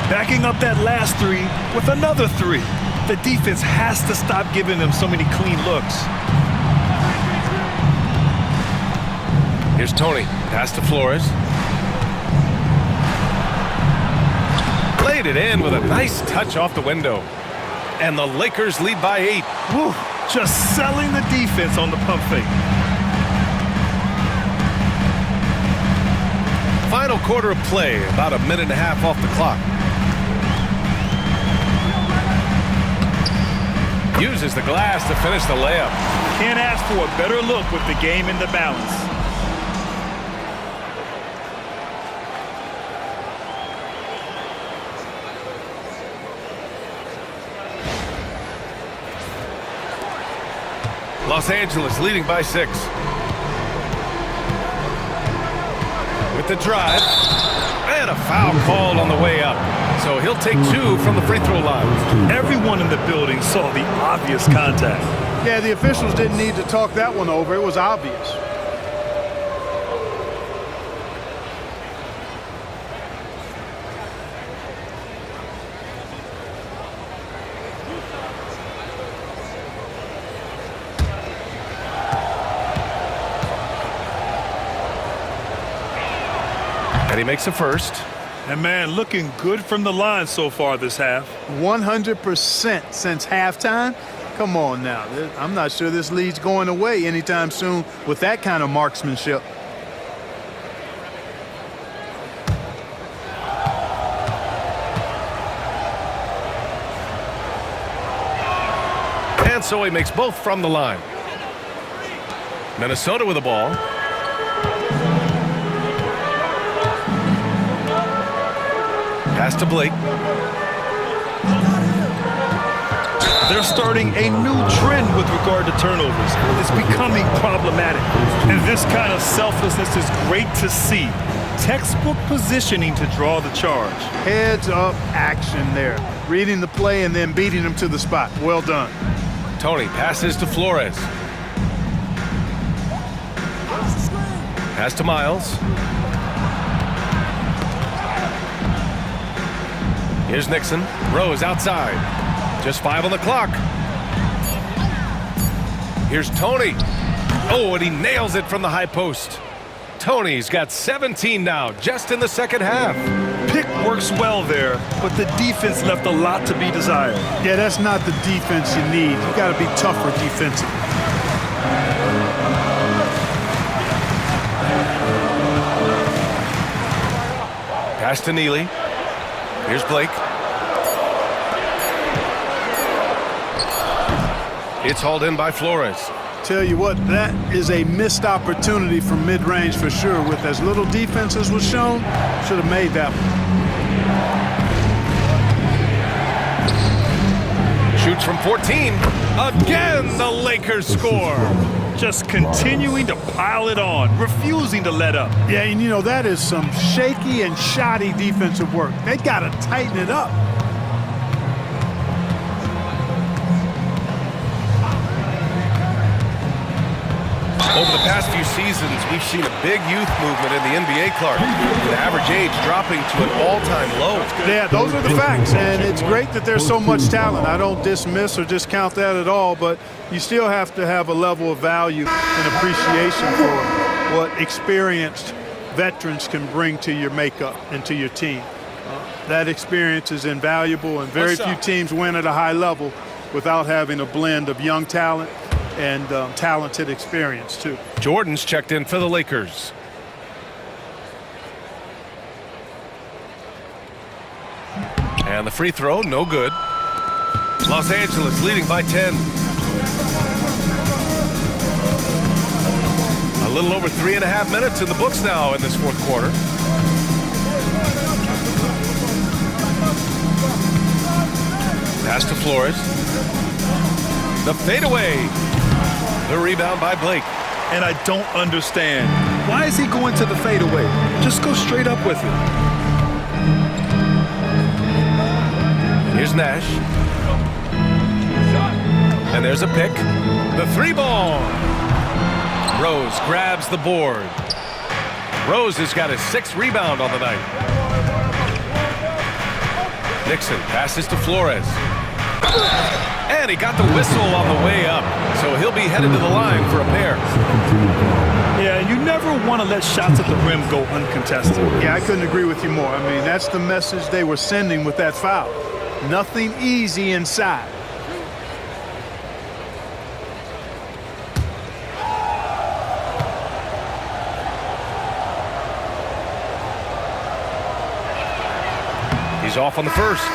Backing up that last 3 with another 3. The defense has to stop giving them so many clean looks. Here's Tony. Pass to Flores. Laid it in with a nice touch off the window. And the Lakers lead by 8. Whew, just selling the defense on the pump fake. Final quarter of play, about a minute and a half off the clock. Uses the glass to finish the layup. Can't ask for a better look with the game in the balance. Los Angeles leading by 6. With the drive. And a foul called on the way up. So he'll take 2 from the free throw line. Everyone in the building saw the obvious contact. Yeah, the officials didn't need to talk that one over. It was obvious. And he makes a first. And man, looking good from the line so far this half. 100% since halftime. Come on now. I'm not sure this lead's going away anytime soon with that kind of marksmanship. And so he makes both from the line. Minnesota with the ball. Pass to Blake. They're starting a new trend with regard to turnovers. It's becoming problematic. And this kind of selflessness is great to see. Textbook positioning to draw the charge. Heads up action there. Reading the play and then beating them to the spot. Well done. Tony passes to Flores. Pass to Miles. Here's Nixon. Rose outside. Just 5 on the clock. Here's Tony. Oh, and he nails it from the high post. Tony's got 17 now, just in the second half. Pick works well there, but the defense left a lot to be desired. Yeah, that's not the defense you need. You got to be tougher defensively. Pass to Neely. Here's Blake. It's hauled in by Flores. Tell you what, that is a missed opportunity from mid-range for sure. With as little defense as was shown, should have made that one. Shoots from 14. Again, the Lakers score. just continuing to pile it on, refusing to let up. Yeah, and you know, that is some shaky and shoddy defensive work. They got to tighten it up. Over the past few seasons, we've seen a big youth movement in the NBA, Clark, with the average age dropping to an all-time low. Yeah, those are the facts, and it's great that there's so much talent. I don't dismiss or discount that at all, but you still have to have a level of value and appreciation for what experienced veterans can bring to your makeup and to your team. That experience is invaluable, and very few teams win at a high level without having a blend of young talent and talented experience, too. Jordan's checked in for the Lakers. And the free throw, no good. Los Angeles leading by 10. A little over 3.5 minutes in the books now in this fourth quarter. Pass to Flores. The fadeaway. The rebound by Blake. And I don't understand. Why is he going to the fadeaway? Just go straight up with it. Here's Nash. And there's a pick. The three ball. Rose grabs the board. Rose has got his 6th rebound on the night. Nixon passes to Flores. And he got the whistle on the way up, so he'll be headed to the line for a pair. Yeah, you never want to let shots at the rim go uncontested. Yeah, I couldn't agree with you more. I mean, that's the message they were sending with that foul. Nothing easy inside. He's off on the first.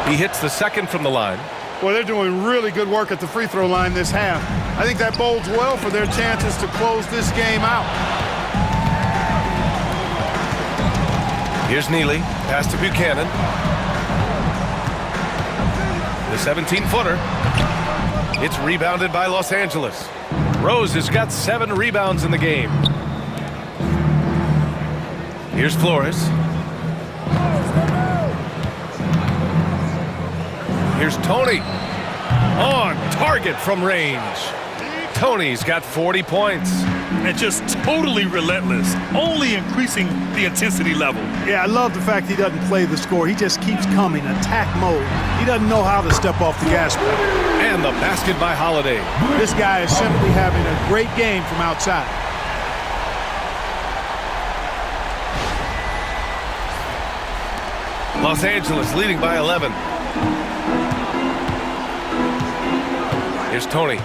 He hits the second from the line. Well, they're doing really good work at the free throw line this half. I think that bodes well for their chances to close this game out. Here's Neely. Pass to Buchanan. The 17-footer. It's rebounded by Los Angeles. Rose has got 7 rebounds in the game. Here's Flores. Here's Tony. On target from range. Tony's got 40 points. And just totally relentless, only increasing the intensity level. Yeah, I love the fact he doesn't play the score. He just keeps coming, attack mode. He doesn't know how to step off the gas pedal. And the basket by Holiday. This guy is simply having a great game from outside. Los Angeles leading by 11. Here's Tony.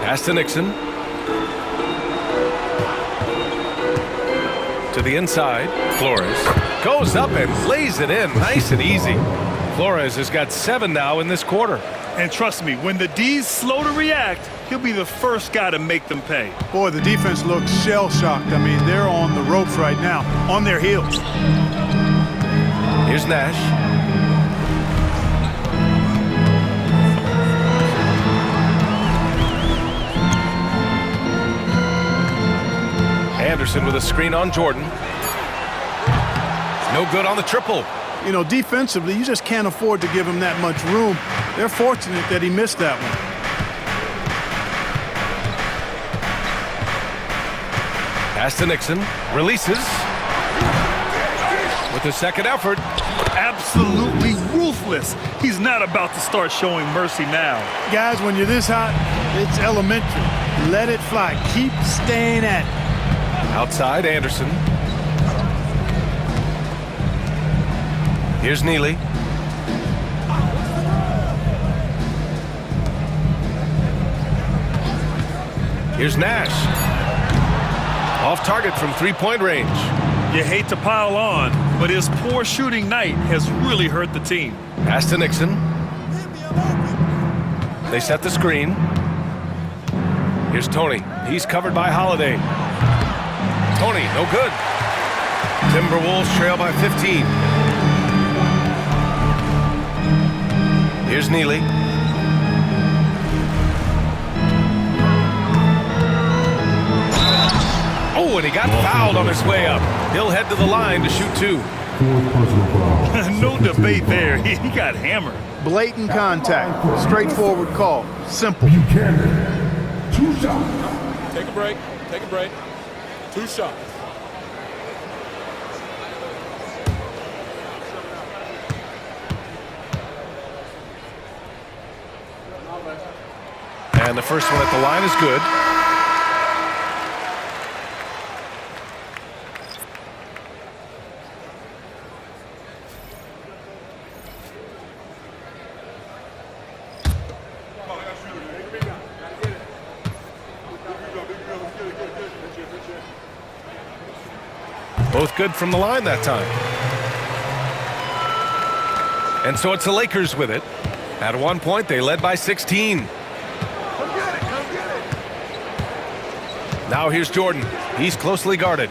Pass to Nixon. To the inside. Flores goes up and lays it in nice and easy. Flores has got 7 now in this quarter. And trust me, when the D's slow to react, he'll be the first guy to make them pay. Boy, the defense looks shell-shocked. I mean, they're on the ropes right now, on their heels. Here's Nash. Anderson with a screen on Jordan. No good on the triple. You know, defensively, you just can't afford to give him that much room. They're fortunate that he missed that one. Pass to Nixon. Releases. With the second effort. Absolutely ruthless. He's not about to start showing mercy now. Guys, when you're this hot, it's elementary. Let it fly. Keep staying at it. Outside, Anderson. Here's Neely. Here's Nash. Off target from three-point range. You hate to pile on, but his poor shooting night has really hurt the team. Pass to Nixon. They set the screen. Here's Tony. He's covered by Holiday. Tony, no good. Timberwolves trail by 15. Here's Neely. Oh, and he got fouled on his way up. He'll head to the line to shoot two. No debate there. He got hammered. Blatant contact. Straightforward call. Simple. Buchanan, 2 shots. Take a break. Take a break. 2 shots. And the first one at the line is good. Both good from the line that time. And so it's the Lakers with it. At one point, they led by 16. Now here's Jordan. He's closely guarded.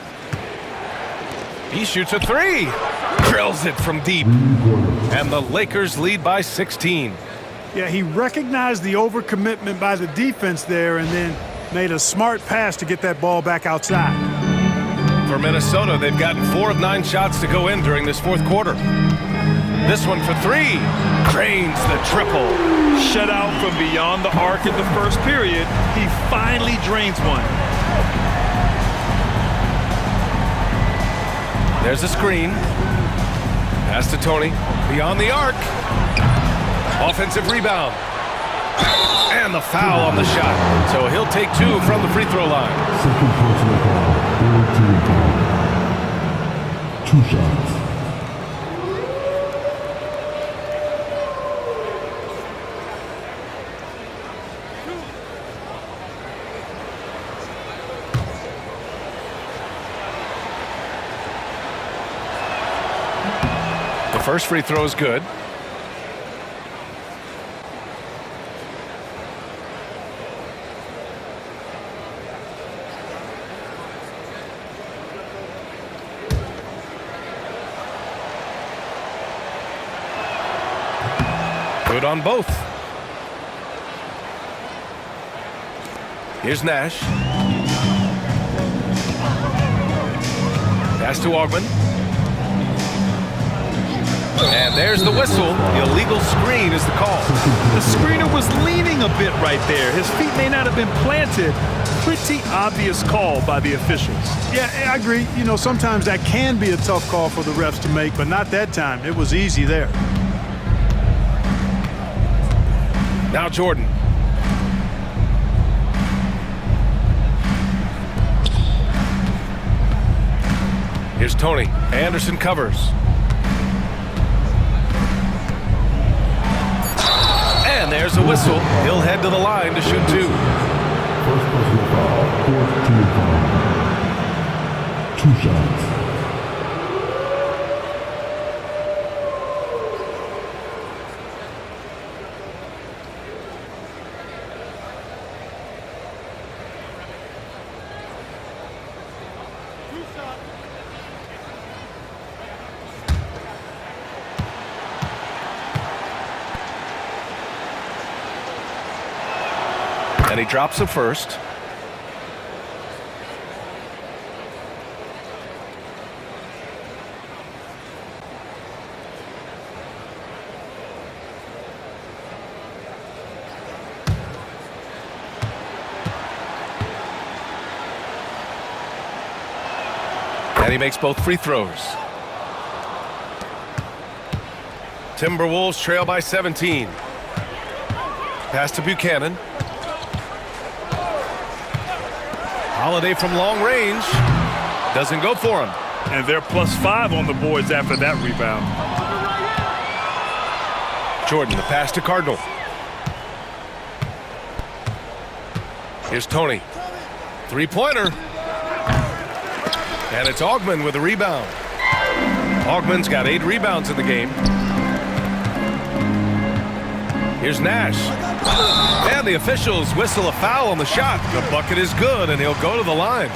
He shoots a three. Drills it from deep. And the Lakers lead by 16. Yeah, he recognized the overcommitment by the defense there and then made a smart pass to get that ball back outside. For Minnesota, they've gotten 4 of 9 shots to go in during this fourth quarter. This one for 3. Drains the triple. Shut out from beyond the arc in the first period. He finally drains one. There's a screen. Pass to Tony. Beyond the arc. Offensive rebound. And the foul on the shot. So he'll take 2 from the free throw line. Second personal foul. 4 foul. 2 shots. The first free throw is good. Good on both. Here's Nash. Pass to Augman. And there's the whistle. Illegal screen is the call. The screener was leaning a bit right there. His feet may not have been planted. Pretty obvious call by the officials. Yeah, I agree. You know, sometimes that can be a tough call for the refs to make, but not that time. It was easy there. Now Jordan. Here's Tony. Anderson covers. And there's a whistle. He'll head to the line to shoot 2. First personal foul. 4th team foul. 2 shots. And he drops the first. And he makes both free throws. Timberwolves trail by 17. Pass to Buchanan. Holiday from long range. Doesn't go for him. And they're +5 on the boards after that rebound. Jordan, the pass to Cardinal. Here's Tony. Three-pointer. And it's Augman with a rebound. Augman's got 8 rebounds in the game. Here's Nash. And the officials whistle a foul on the shot. The bucket is good, and he'll go to the line.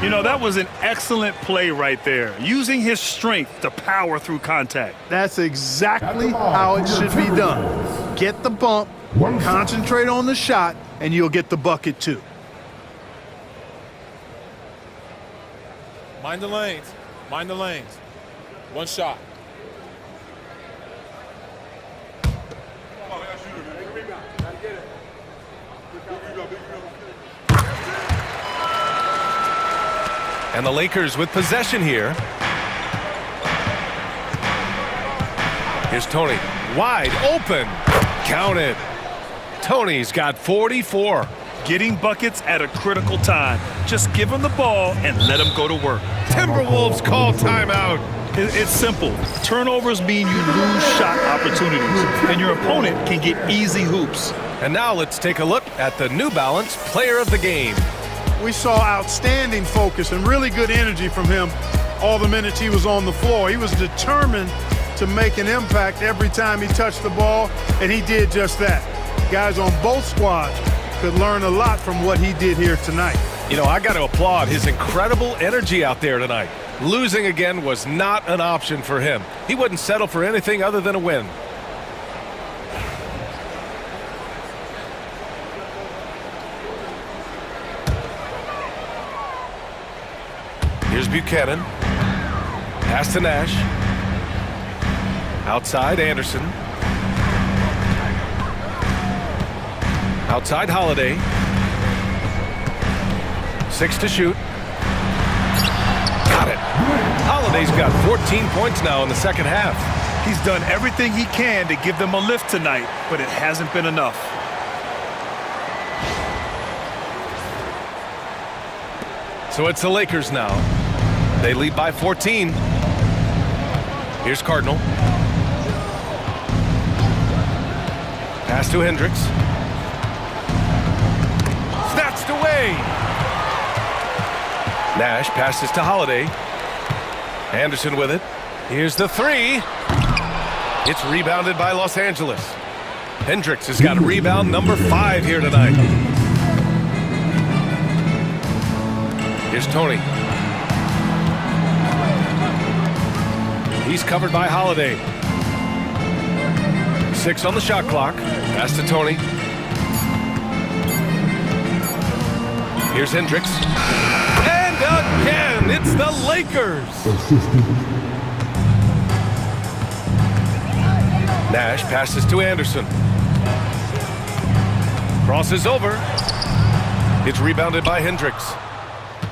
You know, that was an excellent play right there, using his strength to power through contact. That's exactly how it should be done. Get the bump, concentrate on the shot, and you'll get the bucket too. Mind the lanes. Mind the lanes. One shot. And the Lakers with possession here. Here's Tony. Wide open. Count it. Tony's got 44. Getting buckets at a critical time. Just give him the ball and let him go to work. Timberwolves call timeout. It's simple. Turnovers mean you lose shot opportunities, and your opponent can get easy hoops. And now let's take a look at the New Balance Player of the Game. We saw outstanding focus and really good energy from him all the minutes he was on the floor. He was determined to make an impact every time he touched the ball, and he did just that. Guys on both squads could learn a lot from what he did here tonight. You know, I got to applaud his incredible energy out there tonight. Losing again was not an option for him. He wouldn't settle for anything other than a win. Here's Buchanan. Pass to Nash. Outside Anderson. Outside Holiday. 6 to shoot. Got it. Holiday's got 14 points now in the second half. He's done everything he can to give them a lift tonight, but it hasn't been enough. So it's the Lakers now. They lead by 14. Here's Cardinal. Pass to Hendricks. Snatched away. Nash passes to Holiday. Anderson with it. Here's the 3. It's rebounded by Los Angeles. Hendricks has got a rebound number 5 here tonight. Here's Tony. He's covered by Holiday. 6 on the shot clock. Pass to Tony. Here's Hendricks. And again, it's the Lakers. Nash passes to Anderson. Crosses over. It's rebounded by Hendricks.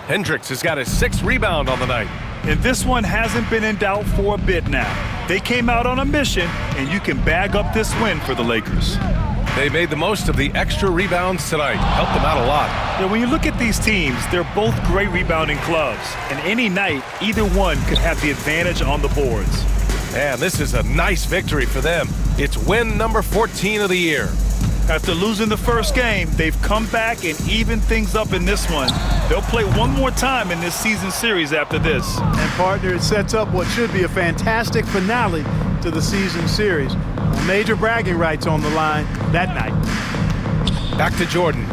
Hendricks has got his 6th rebound on the night. And this one hasn't been in doubt for a bit now. They came out on a mission, and you can bag up this win for the Lakers. They made the most of the extra rebounds tonight. Helped them out a lot. Yeah, when you look at these teams, they're both great rebounding clubs. And any night, either one could have the advantage on the boards. Man, this is a nice victory for them. It's win number 14 of the year. After losing the first game, they've come back and evened things up in this one. They'll play one more time in this season series after this. And partner, it sets up what should be a fantastic finale to the season series. Major bragging rights on the line that night. Back to Jordan.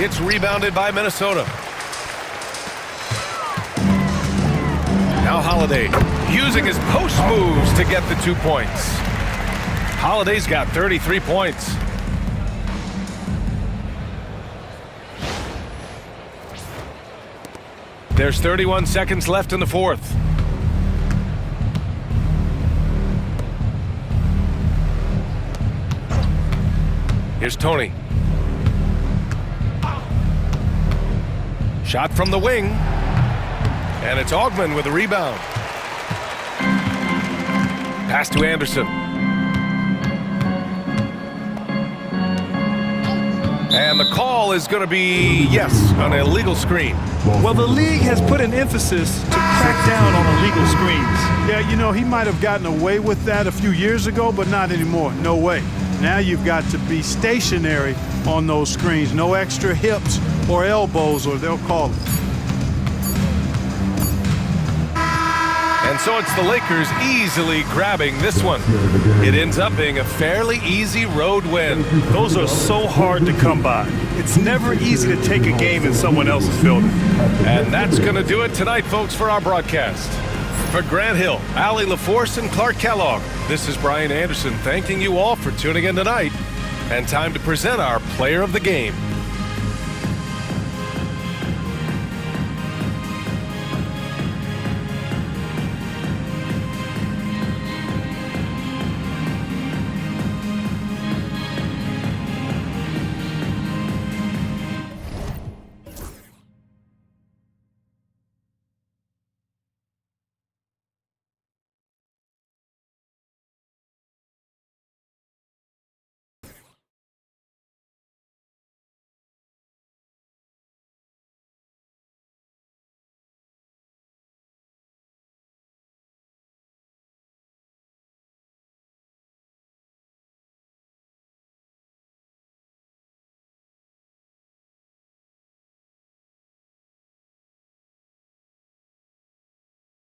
It's rebounded by Minnesota. Now Holiday using his post moves to get the 2 points. Holiday's got 33 points. There's 31 seconds left in the fourth. Here's Tony. Shot from the wing. And it's Augman with a rebound. Pass to Anderson. And the call is going to be, yes, an illegal screen. Well, the league has put an emphasis to crack down on illegal screens. Yeah, you know, he might have gotten away with that a few years ago, but not anymore. No way. Now you've got to be stationary on those screens. No extra hips or elbows, or they'll call it. And so it's the Lakers easily grabbing this one. It ends up being a fairly easy road win. Those are so hard to come by. It's never easy to take a game in someone else's building. And that's going to do it tonight, folks, for our broadcast. For Grant Hill, Allie LaForce, and Clark Kellogg, this is Brian Anderson thanking you all for tuning in tonight. And time to present our player of the game.